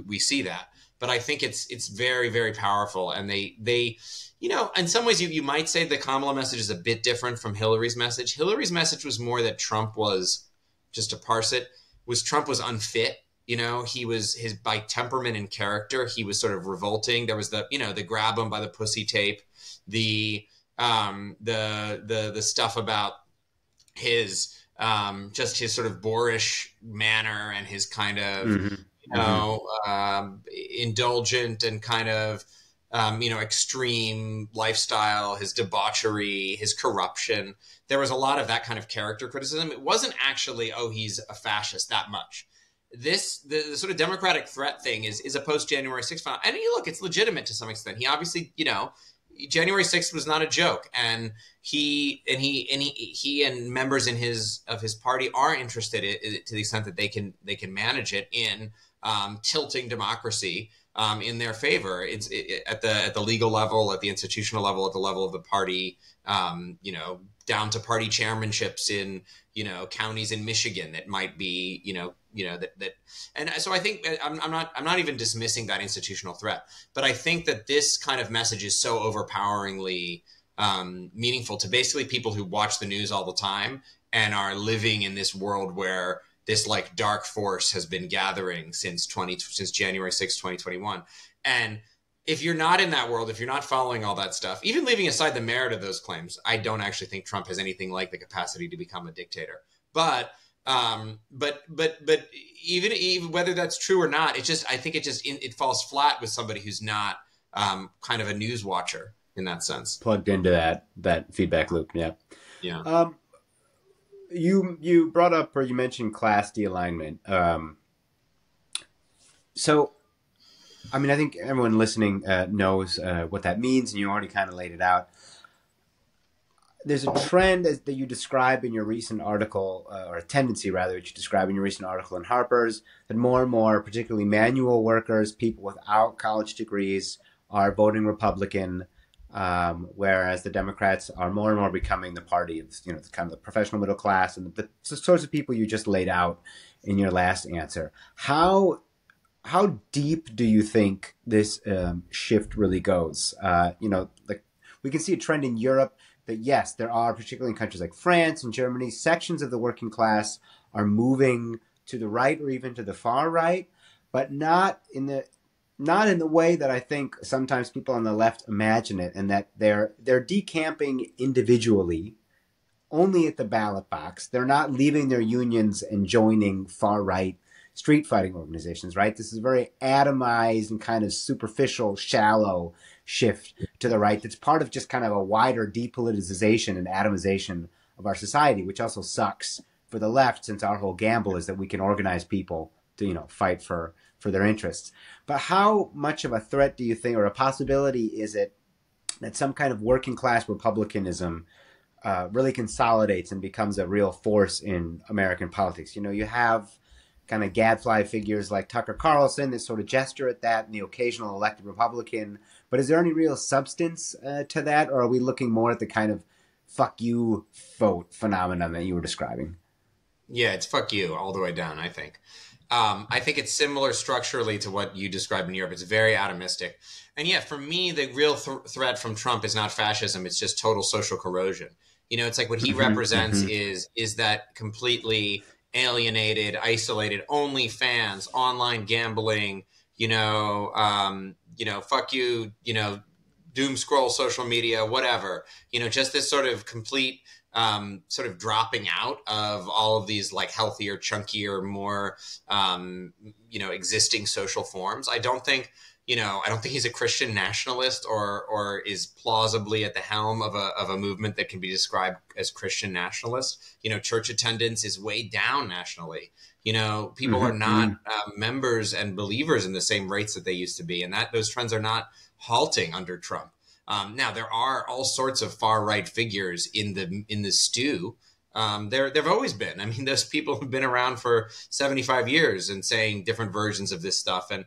we see that, but I think it's very, very powerful. And they, in some ways you might say the Kamala message is a bit different from Hillary's message. Hillary's message was more that Trump was, just to parse it, Trump was unfit. He was, by temperament and character, he was sort of revolting. There was the grab him by the pussy tape, the stuff about his, just his sort of boorish manner and his kind of, indulgent and kind of, extreme lifestyle, his debauchery, his corruption. There was a lot of that kind of character criticism. It wasn't actually, oh, he's a fascist that much. The sort of Democratic threat thing is a post-January 6th phenomenon. And look, it's legitimate to some extent. He obviously, January 6th was not a joke, and he and members of his party are interested to the extent that they can manage it in tilting democracy in their favor. It's at the legal level, at the institutional level, at the level of the party, down to party chairmanships in, counties in Michigan that might be, and so I think I'm not even dismissing that institutional threat, but I think that this kind of message is so overpoweringly meaningful to basically people who watch the news all the time and are living in this world where this like dark force has been gathering since January 6, 2021. And if you're not in that world, if you're not following all that stuff, even leaving aside the merit of those claims, I don't actually think Trump has anything like the capacity to become a dictator. But even whether that's true or not, I think it falls flat with somebody who's not kind of a news watcher in that sense. Plugged into that feedback loop. Yeah. Yeah. You brought up, or you mentioned, class de-alignment. So, I mean, I think everyone listening knows what that means, and you already kind of laid it out. There's a trend that you describe in your recent article, or a tendency rather, that you describe in your recent article in Harper's, that more and more, particularly manual workers, people without college degrees, are voting Republican, whereas the Democrats are more and more becoming the party of, kind of the professional middle class and the sorts of people you just laid out in your last answer. How deep do you think this shift really goes? Like we can see a trend in Europe that, yes, there are, particularly in countries like France and Germany, sections of the working class are moving to the right or even to the far right, but not in the way that I think sometimes people on the left imagine it, and that they're decamping individually only at the ballot box. They're not leaving their unions and joining far right street fighting organizations, right? This is a very atomized and kind of superficial, shallow shift to the right that's part of just kind of a wider depoliticization and atomization of our society, which also sucks for the left, since our whole gamble is that we can organize people to, fight for their interests. But how much of a threat do you think, or a possibility is it, that some kind of working class republicanism really consolidates and becomes a real force in American politics? You have kind of gadfly figures like Tucker Carlson that sort of gesture at that, and the occasional elected Republican. But is there any real substance to that, or are we looking more at the kind of fuck you vote phenomenon that you were describing? Yeah, it's fuck you all the way down, I think. I think it's similar structurally to what you described in Europe. It's very atomistic. And yeah, for me, the real threat from Trump is not fascism. It's just total social corrosion. It's like what he represents is that completely alienated, isolated, only fans, online gambling, fuck you, doom scroll social media, whatever, just this sort of complete sort of dropping out of all of these like healthier, chunkier, more, existing social forms. I don't think he's a Christian nationalist or is plausibly at the helm of a movement that can be described as Christian nationalist. Church attendance is way down nationally. People are not members and believers in the same rates that they used to be, and that those trends are not halting under Trump. Now there are all sorts of far right figures in the stew. There've always been. I mean, those people have been around for 75 years and saying different versions of this stuff. And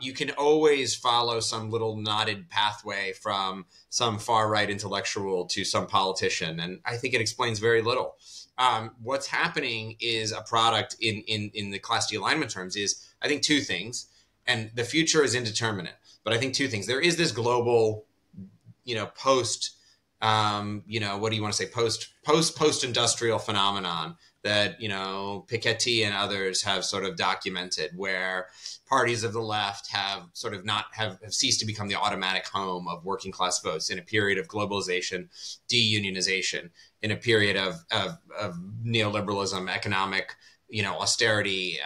you can always follow some little knotted pathway from some far right intellectual to some politician. And I think it explains very little. What's happening is a product in the class de-alignment terms is, I think, two things. And the future is indeterminate. But I think two things. There is this global, post, what do you want to say, post-industrial phenomenon that, Piketty and others have sort of documented, where parties of the left have sort of have ceased to become the automatic home of working class votes in a period of globalization, deunionization, in a period of neoliberalism, economic, austerity.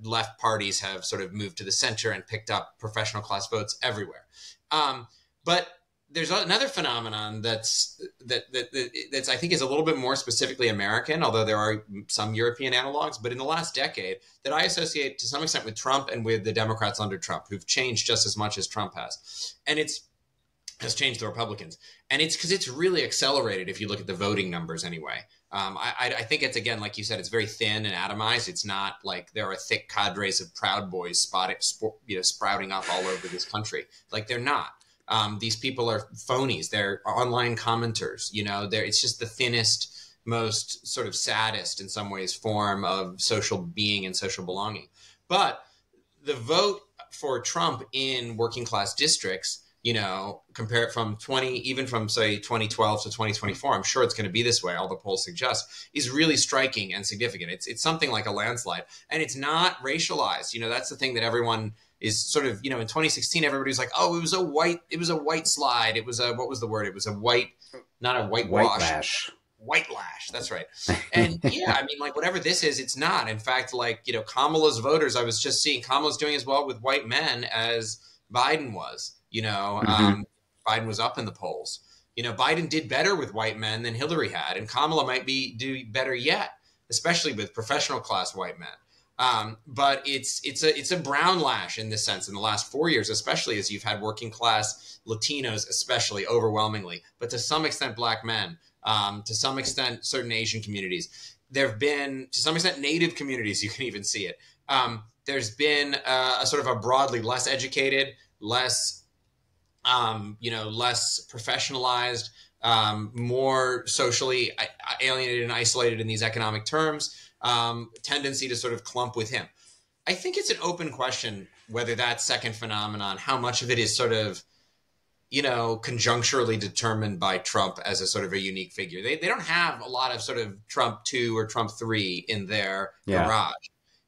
Left parties have sort of moved to the center and picked up professional class votes everywhere. But there's another phenomenon that's I think is a little bit more specifically American, although there are some European analogs. But in the last decade, that I associate to some extent with Trump and with the Democrats under Trump, who've changed just as much as Trump has, and has changed the Republicans. And it's because it's really accelerated if you look at the voting numbers anyway. I think it's, again, like you said, it's very thin and atomized. It's not like there are thick cadres of Proud Boys sprouting up all over this country. Like, they're not. These people are phonies. They're online commenters. It's just the thinnest, most sort of saddest, in some ways, form of social being and social belonging. But the vote for Trump in working class districts, compare it from say 2012 to 2024, I'm sure it's going to be this way, all the polls suggest, is really striking and significant. It's something like a landslide, and it's not racialized. That's the thing that everyone is sort of, in 2016, everybody's like, oh, it was a white slide. It was what was the word? It was a white, not a whitewash. White lash. That's right. And yeah, whatever this is, it's not. In fact, Kamala's voters, I was just seeing Kamala's doing as well with white men as Biden was. Biden was up in the polls. Biden did better with white men than Hillary had, and Kamala might do better yet, especially with professional class white men. But it's a brown lash in this sense in the last 4 years, especially as you've had working class Latinos, especially overwhelmingly, but to some extent Black men, to some extent certain Asian communities. There have been, to some extent, Native communities. You can even see it. There's been a sort of a broadly less educated, less professionalized, more socially alienated and isolated in these economic terms, tendency to sort of clump with him. I think it's an open question whether that second phenomenon, how much of it is sort of, conjuncturally determined by Trump as a sort of a unique figure. They don't have a lot of sort of Trump 2 or Trump 3 in their garage.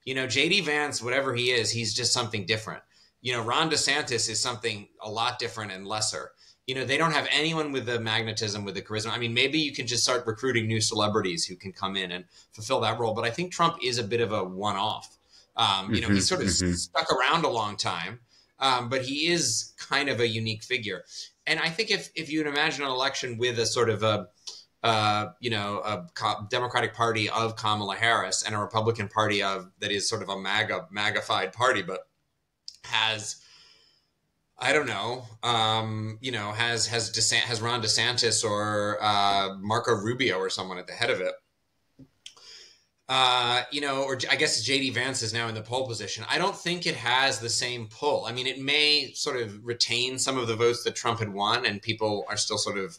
J.D. Vance, whatever he is, he's just something different. Ron DeSantis is something a lot different and lesser. They don't have anyone with the magnetism, with the charisma. Maybe you can just start recruiting new celebrities who can come in and fulfill that role. But I think Trump is a bit of a one-off. He's sort of stuck around a long time, but he is kind of a unique figure. And I think if you imagine an election with a sort of a Democratic Party of Kamala Harris and a Republican Party that is sort of a MAGA-fied party, but has, I don't know, has Ron DeSantis or Marco Rubio or someone at the head of it. Or I guess J.D. Vance is now in the pole position. I don't think it has the same pull. It may sort of retain some of the votes that Trump had won, and people are still sort of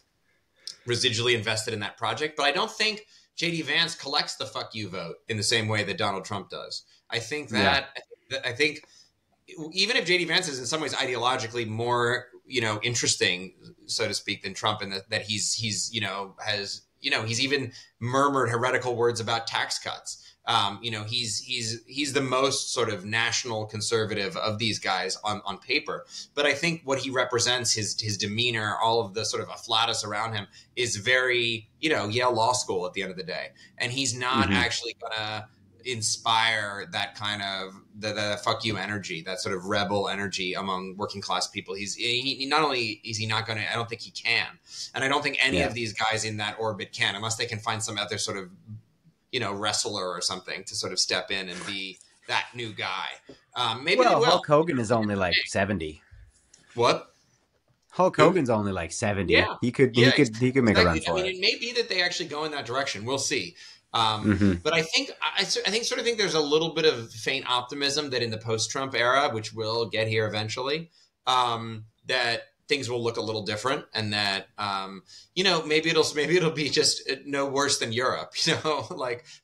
residually invested in that project. But I don't think J.D. Vance collects the fuck you vote in the same way that Donald Trump does. I think even if J.D. Vance is in some ways ideologically more, interesting, so to speak, than Trump, and that he's even murmured heretical words about tax cuts. He's the most sort of national conservative of these guys on paper. But I think what he represents, his demeanor, all of the sort of afflatus around him, is very, Yale Law School at the end of the day. And he's not actually going to inspire that kind of the fuck you energy, that sort of rebel energy among working class people. He not only is he not going to, I don't think he can, and I don't think any of these guys in that orbit can, unless they can find some other sort of wrestler or something to sort of step in and be that new guy. Maybe Hulk Hogan is only like 70. What? Hulk Hogan's only like 70. Yeah. He could make a run for it. It may be that they actually go in that direction. We'll see. But I think there's a little bit of faint optimism that in the post-Trump era, which will get here eventually, that things will look a little different, and that maybe it'll be just no worse than Europe,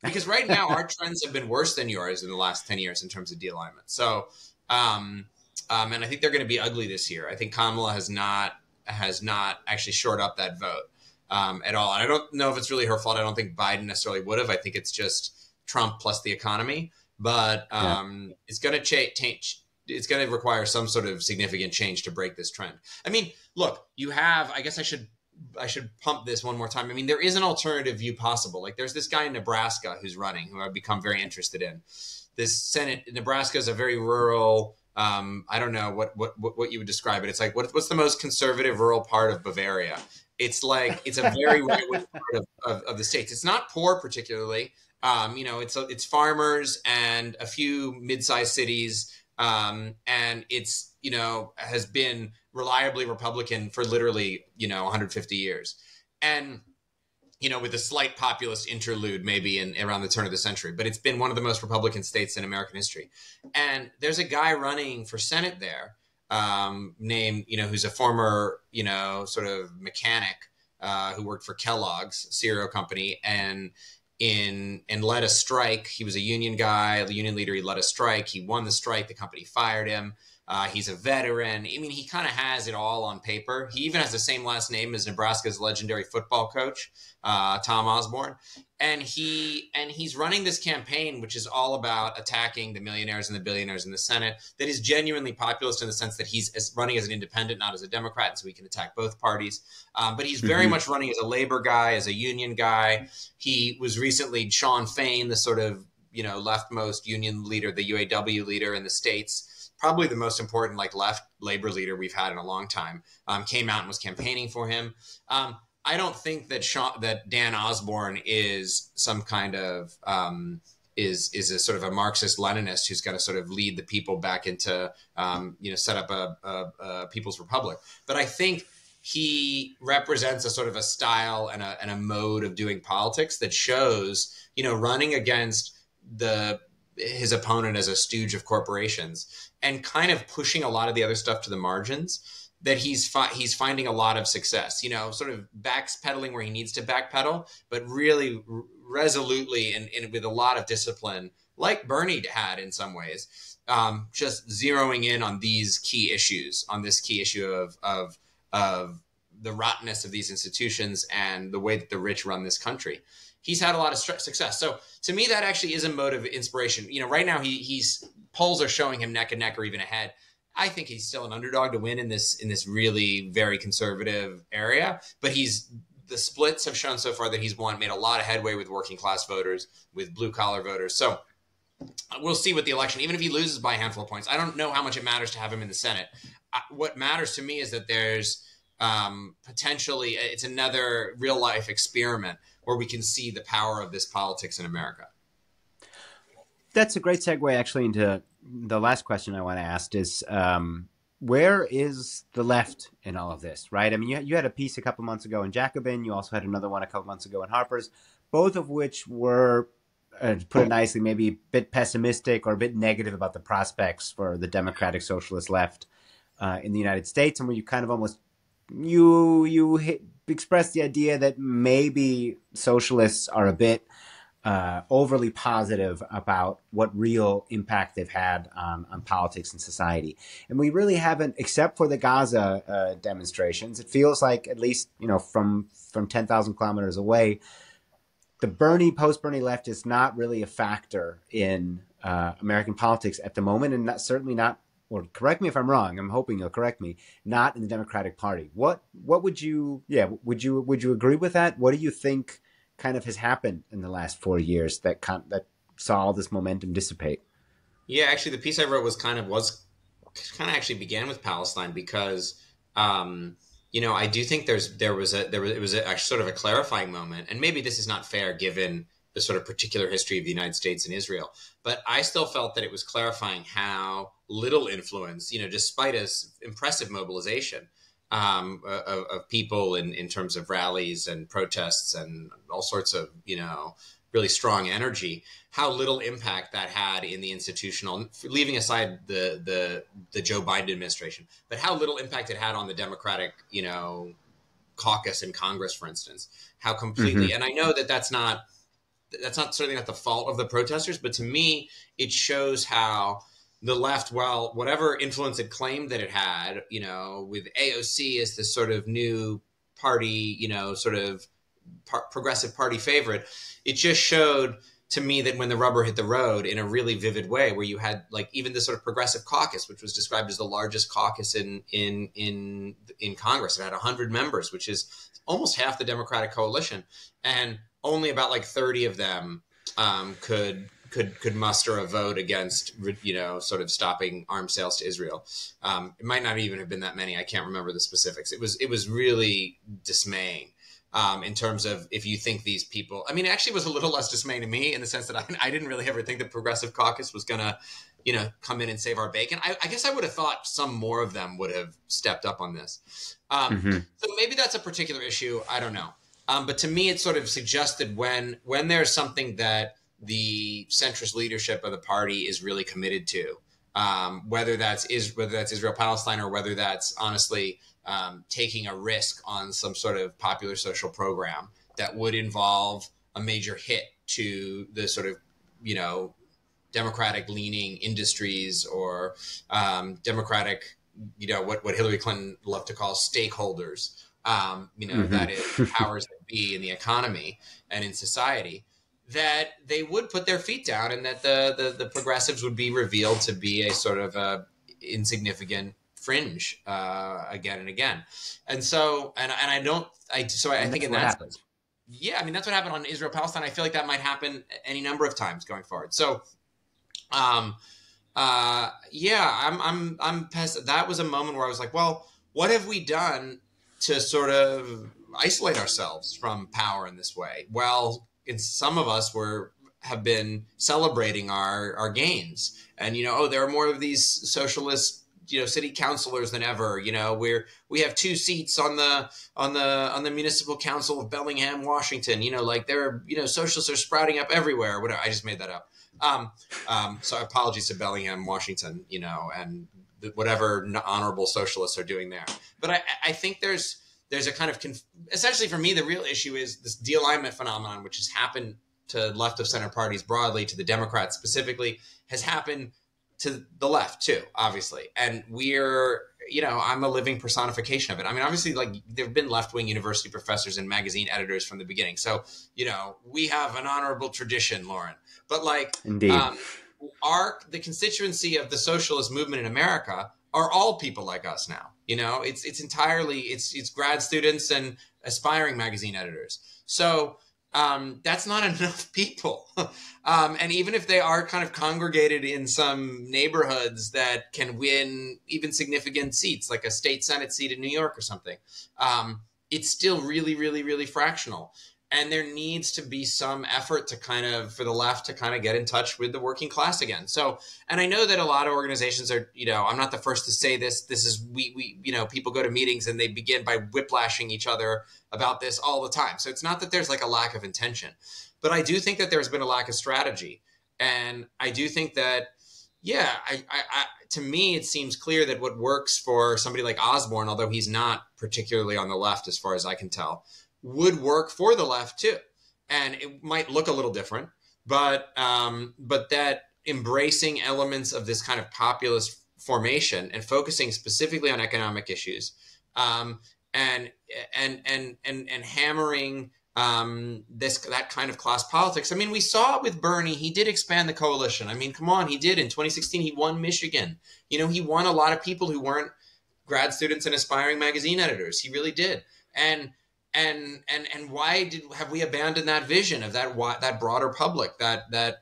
because right now our trends have been worse than yours in the last 10 years in terms of de-alignment. So and I think they're going to be ugly this year. I think Kamala has not actually shored up that vote at all. And I don't know if it's really her fault. I don't think Biden necessarily would have. I think it's just Trump plus the economy. But it's going to change. It's going to require some sort of significant change to break this trend. Look, you have, I guess I should pump this one more time. There is an alternative view possible. Like, there's this guy in Nebraska who's running, who I've become very interested in. This Senate, Nebraska is a very rural, I don't know what you would describe it. It's like, what's the most conservative rural part of Bavaria? It's like, it's a very right-wing part of the States. It's not poor particularly. It's farmers and a few mid-sized cities. And it's, has been reliably Republican for literally, 150 years. And with a slight populist interlude maybe around the turn of the century, but it's been one of the most Republican states in American history. And there's a guy running for Senate there, named, who's a former, sort of mechanic, who worked for Kellogg's cereal company, and led a strike. He was a union guy, the union leader. He led a strike. He won the strike. The company fired him. He's a veteran. I mean, he kind of has it all on paper. He even has the same last name as Nebraska's legendary football coach, Tom Osborne. And he's running this campaign, which is all about attacking the millionaires and the billionaires in the Senate, that is genuinely populist in the sense that he's running as an independent, not as a Democrat, so he can attack both parties. But he's very much running as a labor guy, as a union guy. He was recently Sean Fain, the sort of, leftmost union leader, the UAW leader in the States, probably the most important left labor leader we've had in a long time, came out and was campaigning for him. I don't think that Dan Osborne is some kind of is a sort of a Marxist Leninist who's going to sort of lead the people back into set up a People's Republic. But I think he represents a sort of a style and a mode of doing politics that shows running against his opponent as a stooge of corporations and kind of pushing a lot of the other stuff to the margins, that he's finding a lot of success, sort of backpedaling where he needs to backpedal, but really resolutely and with a lot of discipline, like Bernie had in some ways, just zeroing in on these key issues, on this key issue of the rottenness of these institutions and the way that the rich run this country. He's had a lot of success. So to me, that actually is a mode of inspiration. Right now he's polls are showing him neck and neck or even ahead. I think he's still an underdog to win in this really very conservative area, but the splits have shown so far that he's made a lot of headway with working class voters, with blue collar voters. So we'll see what the election, even if he loses by a handful of points, I don't know how much it matters to have him in the Senate. What matters to me is that there's potentially, it's another real life experiment where we can see the power of this politics in America. That's a great segue actually into the last question I want to ask is, where is the left in all of this, right? I mean, you had a piece a couple months ago in Jacobin. You also had another one a couple months ago in Harper's, both of which were, to put it nicely, maybe a bit pessimistic or a bit negative about the prospects for the democratic socialist left in the United States, and where you kind of almost expressed the idea that maybe socialists are a bit overly positive about what real impact they've had on politics and society. And we really haven't, except for the Gaza demonstrations, it feels like, at least, from 10,000 kilometers away, the post-Bernie left is not really a factor in American politics at the moment, and certainly not, or correct me if I'm wrong, I'm hoping you'll correct me, not in the Democratic Party. What would you agree with that? What do you think kind of has happened in the last 4 years that saw all this momentum dissipate? Yeah, actually, the piece I wrote kind of actually began with Palestine because, I do think it was actually sort of a clarifying moment, and maybe this is not fair given the sort of particular history of the United States and Israel, but I still felt that it was clarifying how little influence, despite its impressive mobilization of people in terms of rallies and protests and all sorts of, really strong energy, how little impact that had in the institutional, leaving aside the Joe Biden administration, but how little impact it had on the Democratic, caucus in Congress, for instance, how completely, and I know that's certainly not the fault of the protesters, but to me, it shows how the left, while whatever influence it claimed that it had, with AOC as this sort of new party, sort of progressive party favorite, it just showed to me that when the rubber hit the road in a really vivid way, where you had even the sort of progressive caucus, which was described as the largest caucus in Congress, it had 100 members, which is almost half the Democratic coalition, and only about 30 of them could muster a vote against, sort of stopping arms sales to Israel. It might not even have been that many. I can't remember the specifics. It was really dismaying in terms of, if you think these people, I mean, it actually was a little less dismaying to me in the sense that I didn't really ever think the Progressive Caucus was going to, come in and save our bacon. I guess I would have thought some more of them would have stepped up on this. So maybe that's a particular issue. I don't know. But to me, it sort of suggested when there's something that the centrist leadership of the party is really committed to, whether that's Israel-Palestine, or whether that's honestly taking a risk on some sort of popular social program that would involve a major hit to the sort of, democratic leaning industries or democratic, what Hillary Clinton loved to call stakeholders, that is the powers that be in the economy and in society, that they would put their feet down, and that the progressives would be revealed to be a sort of a insignificant fringe again and again. And so, I think in that sense, yeah, I mean, that's what happened on Israel-Palestine. I feel like that might happen any number of times going forward. So, I'm that was a moment where I was like, well, what have we done to sort of isolate ourselves from power in this way? Well, some of us have been celebrating our gains, and there are more of these socialist city councilors than ever. We have 2 seats on the municipal council of Bellingham, Washington. There are socialists are sprouting up everywhere. Whatever. I just made that up. So apologies to Bellingham, Washington. And whatever honorable socialists are doing there. But I think there's a kind of essentially for me, the real issue is this de-alignment phenomenon, which has happened to left of center parties broadly, to the Democrats specifically, has happened to the left too, obviously. And I'm a living personification of it. I mean, obviously, there've been left-wing university professors and magazine editors from the beginning. So, we have an honorable tradition, Loren. But indeed, the constituency of the socialist movement in America are all people like us now. It's entirely, it's grad students and aspiring magazine editors. So that's not enough people. And even if they are kind of congregated in some neighborhoods that can win even significant seats, like a state Senate seat in New York or something, it's still really, really, really fractional. And there needs to be some effort for the left to kind of get in touch with the working class again. So, and I know that a lot of organizations are, I'm not the first to say this. This is, people go to meetings and they begin by whiplashing each other about this all the time. So it's not that there's a lack of intention, but I do think that there's been a lack of strategy. And I do think that, to me, it seems clear that what works for somebody like Osborne, although he's not particularly on the left, as far as I can tell, would work for the left too. And it might look a little different, but that embracing elements of this kind of populist formation and focusing specifically on economic issues, and hammering that kind of class politics. I mean, we saw it with Bernie. He did expand the coalition. I mean, come on, he did. In 2016, he won Michigan. He won a lot of people who weren't grad students and aspiring magazine editors. He really did. And why have we abandoned that vision of that broader public, the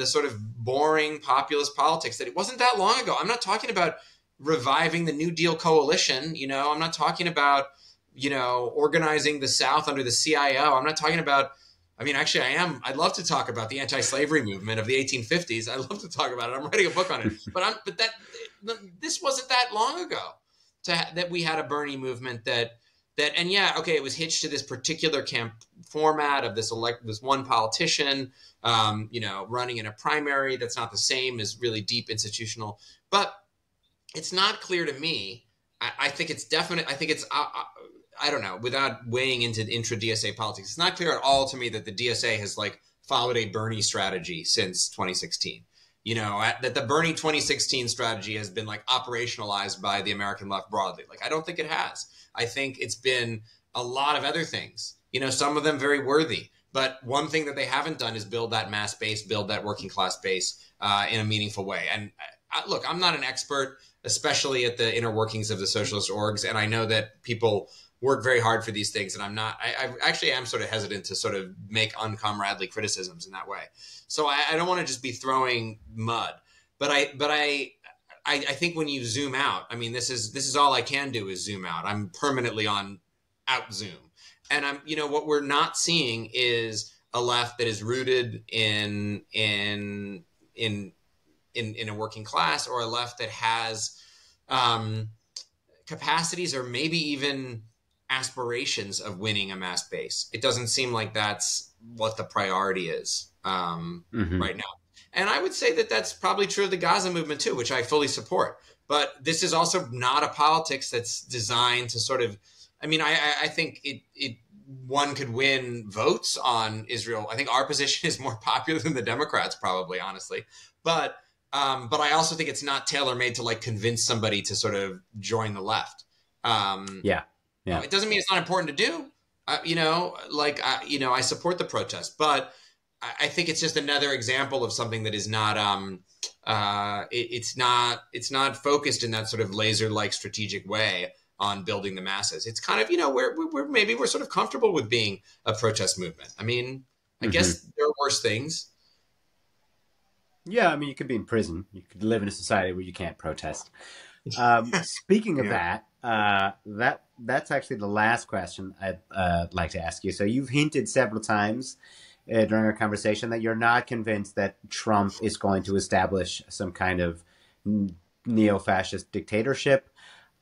sort of boring populist politics that it wasn't that long ago? I'm not talking about reviving the New Deal coalition. I'm not talking about, organizing the South under the CIO. I'm not talking about, actually I am. I'd love to talk about the anti-slavery movement of the 1850s. I'd love to talk about it. I'm writing a book on it, but this wasn't that long ago that we had a Bernie movement it was hitched to this particular camp format of this one politician, running in a primary that's not the same as really deep institutional. But it's not clear to me. I think it's definite. I think it's, I don't know, without weighing into intra-DSA politics, it's not clear at all to me that the DSA has followed a Bernie strategy since 2016. That the Bernie 2016 strategy has been operationalized by the American left broadly. I don't think it has. I think it's been a lot of other things, some of them very worthy. But one thing that they haven't done is build that mass base, build that working class base in a meaningful way. And look, I'm not an expert, especially at the inner workings of the socialist orgs. And I know that people work very hard for these things. And I actually am sort of hesitant to sort of make uncomradely criticisms in that way. So I don't want to just be throwing mud, but I think when you zoom out, this is all I can do is zoom out. I'm permanently on out zoom. And what we're not seeing is a left that is rooted in a working class, or a left that has capacities or maybe even aspirations of winning a mass base. It doesn't seem like that's what the priority is right now. And I would say that that's probably true of the Gaza movement too, which I fully support. But this is also not a politics that's designed to sort of, I mean, I think one could win votes on Israel. I think our position is more popular than the Democrats, probably, honestly. But I also think it's not tailor-made to like convince somebody to sort of join the left. Yeah. It doesn't mean it's not important to do. I support the protest, but I think it's just another example of something that is not. It's not focused in that sort of laser-like strategic way on building the masses. It's kind of, we're sort of comfortable with being a protest movement. I mean, I guess there are worse things. Yeah, I mean, you could be in prison. You could live in a society where you can't protest. Speaking of that's actually the last question I'd like to ask you. So you've hinted several times during our conversation that you're not convinced that Trump is going to establish some kind of neo-fascist dictatorship.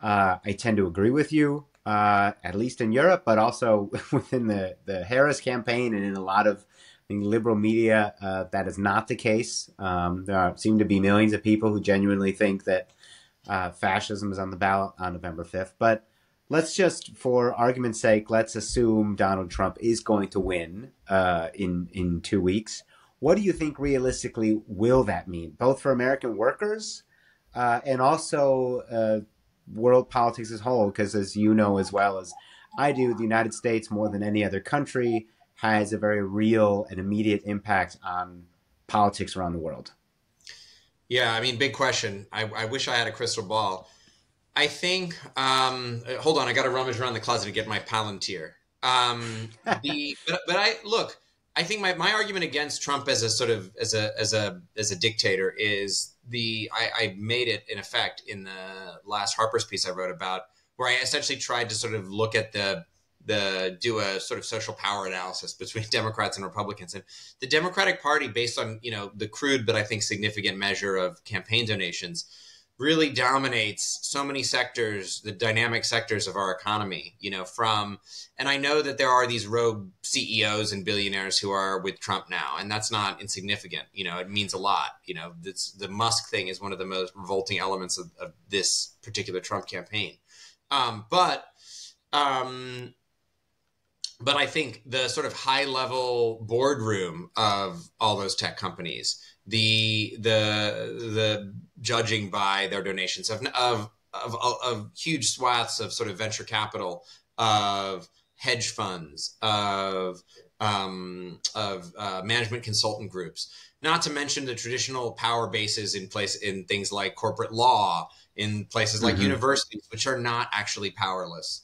I tend to agree with you, at least in Europe, but also within the Harris campaign and in a lot of liberal media, that is not the case. There seem to be millions of people who genuinely think that fascism is on the ballot on November 5th. But let's just, for argument's sake, let's assume Donald Trump is going to win in 2 weeks. What do you think realistically will that mean, both for American workers and also world politics as a whole? Because as you know as well as I do, the United States, more than any other country, has a very real and immediate impact on politics around the world. Yeah, I mean, big question. I wish I had a crystal ball. I think, hold on, I got to rummage around the closet to get my Palantir. I think my argument against Trump as a sort of, as a dictator is I made it in effect in the last Harper's piece I wrote about, where I essentially tried to sort of look at do a sort of social power analysis between Democrats and Republicans. And the Democratic Party, based on, the crude but I think significant measure of campaign donations, really dominates so many sectors, the dynamic sectors of our economy, and I know that there are these rogue CEOs and billionaires who are with Trump now, and that's not insignificant. It means a lot. The Musk thing is one of the most revolting elements of this particular Trump campaign. But I think the sort of high level boardroom of all those tech companies, the judging by their donations of huge swaths of sort of venture capital, of hedge funds, of management consultant groups, not to mention the traditional power bases in place in things like corporate law, in places like universities, which are not actually powerless.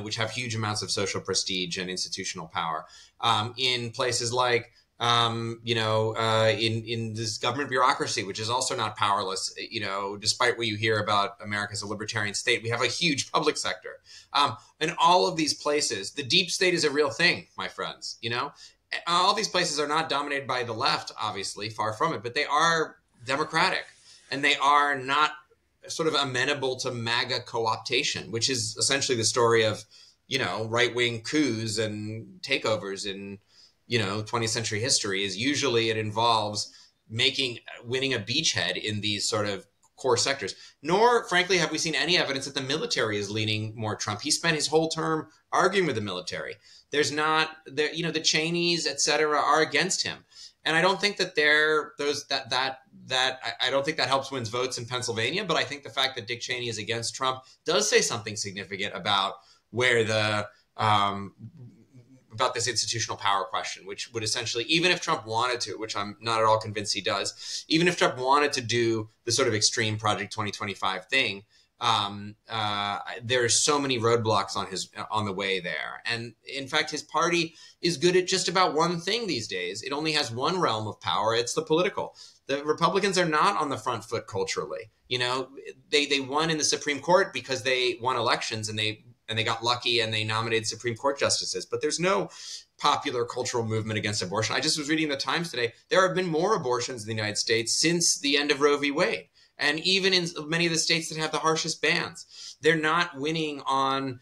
Which have huge amounts of social prestige and institutional power, in places like, in this government bureaucracy, which is also not powerless. Despite what you hear about America as a libertarian state, we have a huge public sector. In all of these places, the deep state is a real thing, my friends. All these places are not dominated by the left, obviously, far from it, but they are democratic, and they are not sort of amenable to MAGA co-optation, which is essentially the story of, right-wing coups and takeovers in, 20th century history. Is usually it involves winning a beachhead in these sort of core sectors. Nor, frankly, have we seen any evidence that the military is leaning more Trump. He spent his whole term arguing with the military. There's not, the Cheneys, et cetera, are against him. And I don't think that I don't think that helps win votes in Pennsylvania, but I think the fact that Dick Cheney is against Trump does say something significant about where about this institutional power question, which would essentially, even if Trump wanted to, which I'm not at all convinced he does, even if Trump wanted to do the sort of extreme Project 2025 thing, there are so many roadblocks on the way there. And in fact, his party is good at just about one thing these days. It only has one realm of power. It's the political. The Republicans are not on the front foot culturally. They won in the Supreme Court because they won elections and they got lucky and they nominated Supreme Court justices. But there's no popular cultural movement against abortion. I just was reading the Times today. There have been more abortions in the United States since the end of Roe v. Wade. And even in many of the states that have the harshest bans, they're not winning hearts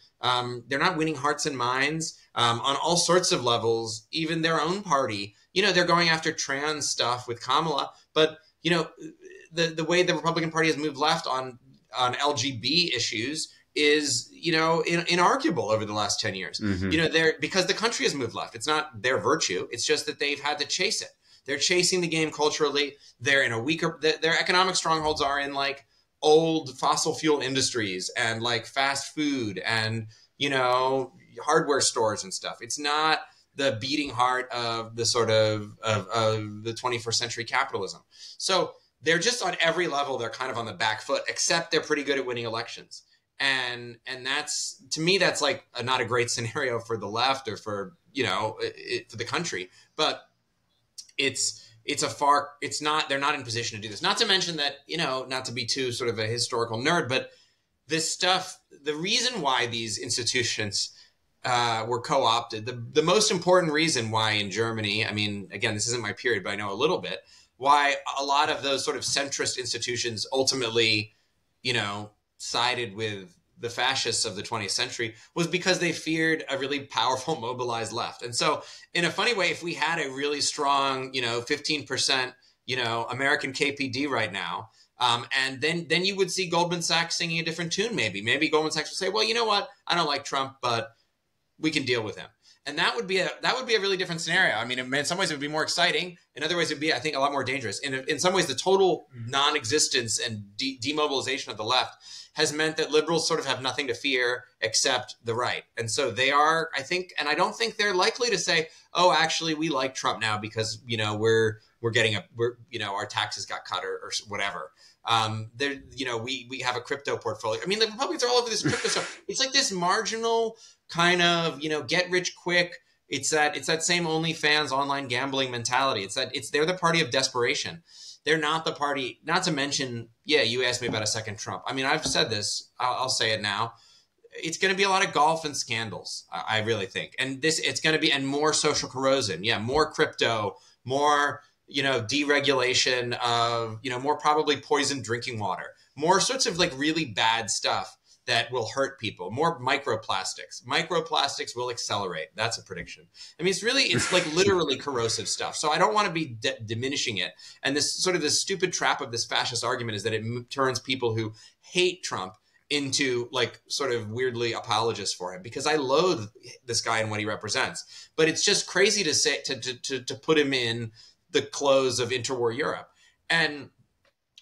and minds on all sorts of levels. Even their own party, they're going after trans stuff with Kamala, but the way the Republican Party has moved left on LGB issues is, inarguable over the last 10 years. Because the country has moved left. It's not their virtue. It's just that they've had to chase it. They're chasing the game culturally. They're in a weaker, their economic strongholds are in like old fossil fuel industries and like fast food and, hardware stores and stuff. It's not the beating heart of the sort of the 21st century capitalism. So they're just on every level. They're kind of on the back foot, except they're pretty good at winning elections. And that's, to me, that's like not a great scenario for the left or for, for the country, but they're not in position to do this. Not to mention that, not to be too sort of a historical nerd, but this stuff, the reason why these institutions were co-opted, the most important reason why in Germany, I mean, again, this isn't my period, but I know a little bit, why a lot of those sort of centrist institutions ultimately, sided with the fascists of the 20th century was because they feared a really powerful mobilized left. And so in a funny way, if we had a really strong, 15%, American KPD right now, and then you would see Goldman Sachs singing a different tune. Maybe Goldman Sachs would say, well, you know what? I don't like Trump, but we can deal with him. And that would be a really different scenario. I mean, in some ways it would be more exciting. In other ways, it would be, I think, a lot more dangerous. In some ways, the total non-existence and demobilization of the left has meant that liberals sort of have nothing to fear except the right. And so they are, I think, and I don't think they're likely to say, oh, actually, we like Trump now because, our taxes got cut or whatever. We have a crypto portfolio. I mean, the Republicans are all over this crypto stuff. It's like this marginal kind of, get rich quick. It's that same OnlyFans online gambling mentality. They're the party of desperation. They're not the party, not to mention, you asked me about a second Trump. I mean, I've said this, I'll say it now. It's going to be a lot of golf and scandals, I really think. And it's going to be, and more social corrosion. Yeah, more crypto, more, deregulation of, more probably poisoned drinking water, more sorts of like really bad stuff that will hurt people, more microplastics. Microplastics will accelerate. That's a prediction. I mean, it's like literally corrosive stuff. So I don't want to be diminishing it. And this sort of this stupid trap of this fascist argument is that it turns people who hate Trump into like sort of weirdly apologists for him, because I loathe this guy and what he represents. But it's just crazy to say, to put him in the clothes of interwar Europe. And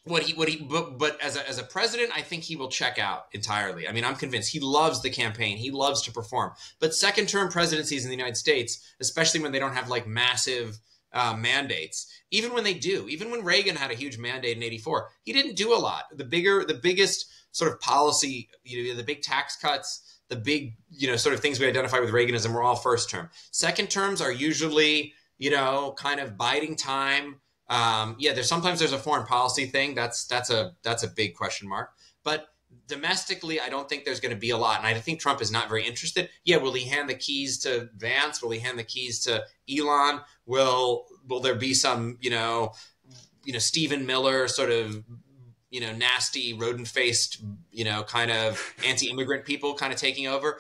but as a president, I think he will check out entirely. I mean, I'm convinced he loves the campaign. He loves to perform. But second term presidencies in the United States, especially when they don't have like massive mandates, even when they do, even when Reagan had a huge mandate in '84, he didn't do a lot. The biggest sort of policy, the big tax cuts, the big, sort of things we identify with Reaganism were all first term. Second terms are usually, kind of biding time. There's a foreign policy thing. That's a big question mark. But domestically, I don't think there's going to be a lot. And I think Trump is not very interested. Yeah, will he hand the keys to Vance? Will he hand the keys to Elon? Will there be some, Stephen Miller sort of, nasty rodent-faced, kind of anti-immigrant people kind of taking over?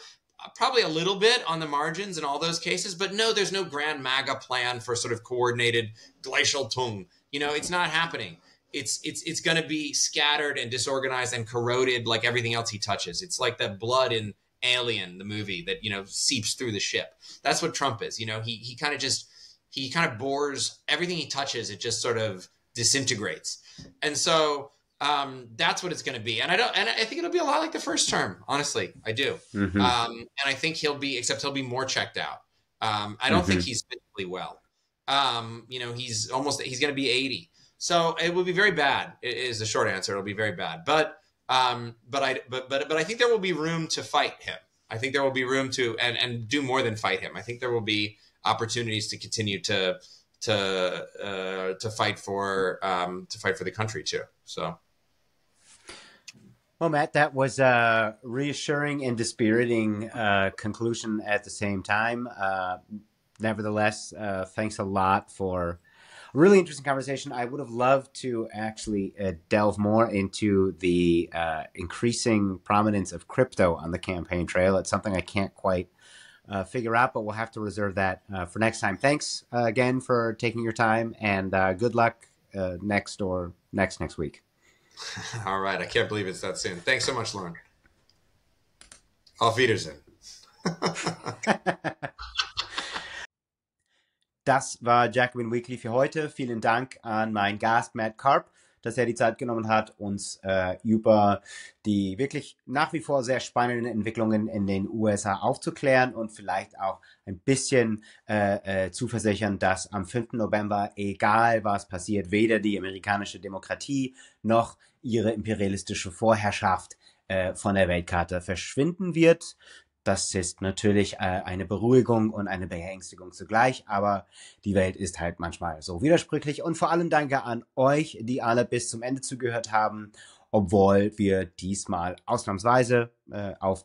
Probably a little bit on the margins in all those cases, but no, there's no grand MAGA plan for sort of coordinated glacial tongue. It's not happening. It's going to be scattered and disorganized and corroded like everything else he touches. It's like the blood in Alien, the movie that, seeps through the ship. That's what Trump is. He kind of bores everything he touches. It just sort of disintegrates. And so, that's what it's going to be. And I think it'll be a lot like the first term. Honestly, I do. Mm-hmm. And I think he'll be more checked out. I don't think he's physically well. He's going to be 80. So it will be very bad is the short answer. It'll be very bad. But I think there will be room to fight him. I think there will be room to, and do more than fight him. I think there will be opportunities to continue to fight for the country too. So. Well, Matt, that was a reassuring and dispiriting conclusion at the same time. Nevertheless, thanks a lot for really interesting conversation. I would have loved to actually delve more into the increasing prominence of crypto on the campaign trail. It's something I can't quite figure out, but we'll have to reserve that for next time. Thanks again for taking your time, and good luck next week. All right. I can't believe it's that soon. Thanks so much, Loren. Auf Wiedersehen. Das war Jacobin Weekly für heute. Vielen Dank an meinen Gast Matt Karp, dass er die Zeit genommen hat, uns über die wirklich nach wie vor sehr spannenden Entwicklungen in den USA aufzuklären und vielleicht auch ein bisschen zu versichern, dass am 5. November, egal was passiert, weder die amerikanische Demokratie noch ihre imperialistische Vorherrschaft von der Weltkarte verschwinden wird. Das ist natürlich eine Beruhigung und eine Beängstigung zugleich, aber die Welt ist halt manchmal so widersprüchlich. Und vor allem danke an euch, die alle bis zum Ende zugehört haben, obwohl wir diesmal ausnahmsweise auf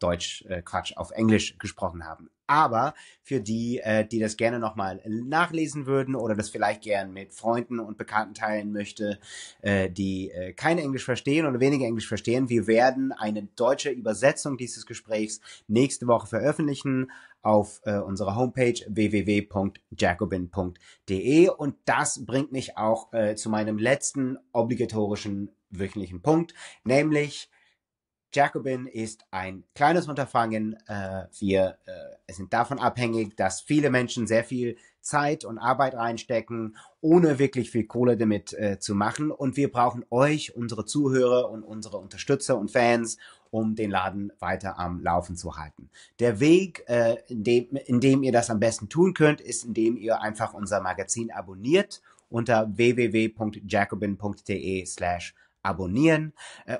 auf Englisch gesprochen haben. Aber für die, die das gerne nochmal nachlesen würden oder das vielleicht gern mit Freunden und Bekannten teilen möchte, die kein Englisch verstehen oder weniger Englisch verstehen, wir werden eine deutsche Übersetzung dieses Gesprächs nächste Woche veröffentlichen auf unserer Homepage www.jacobin.de, und das bringt mich auch zu meinem letzten obligatorischen wöchentlichen Punkt, nämlich Jacobin ist ein kleines Unterfangen. Wir sind davon abhängig, dass viele Menschen sehr viel Zeit und Arbeit reinstecken, ohne wirklich viel Kohle damit zu machen. Und wir brauchen euch, unsere Zuhörer und unsere Unterstützer und Fans, um den Laden weiter am Laufen zu halten. Der Weg, in dem ihr das am besten tun könnt, ist, indem ihr einfach unser Magazin abonniert unter www.jacobin.de/abonnieren.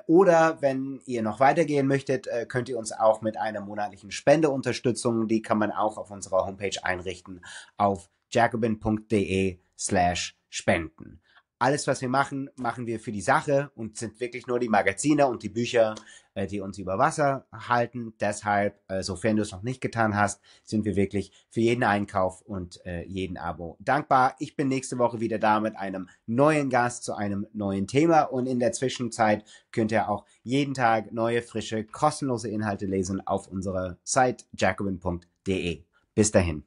Oder wenn ihr noch weitergehen möchtet, könnt ihr uns auch mit einer monatlichen Spende unterstützen. Die kann man auch auf unserer Homepage einrichten auf jacobin.de/spenden. Alles, was wir machen, machen wir für die Sache und sind wirklich nur die Magazine und die Bücher, die uns über Wasser halten. Deshalb, sofern du es noch nicht getan hast, sind wir wirklich für jeden Einkauf und jeden Abo dankbar. Ich bin nächste Woche wieder da mit einem neuen Gast zu einem neuen Thema, und in der Zwischenzeit könnt ihr auch jeden Tag neue, frische, kostenlose Inhalte lesen auf unserer Seite jacobin.de. Bis dahin.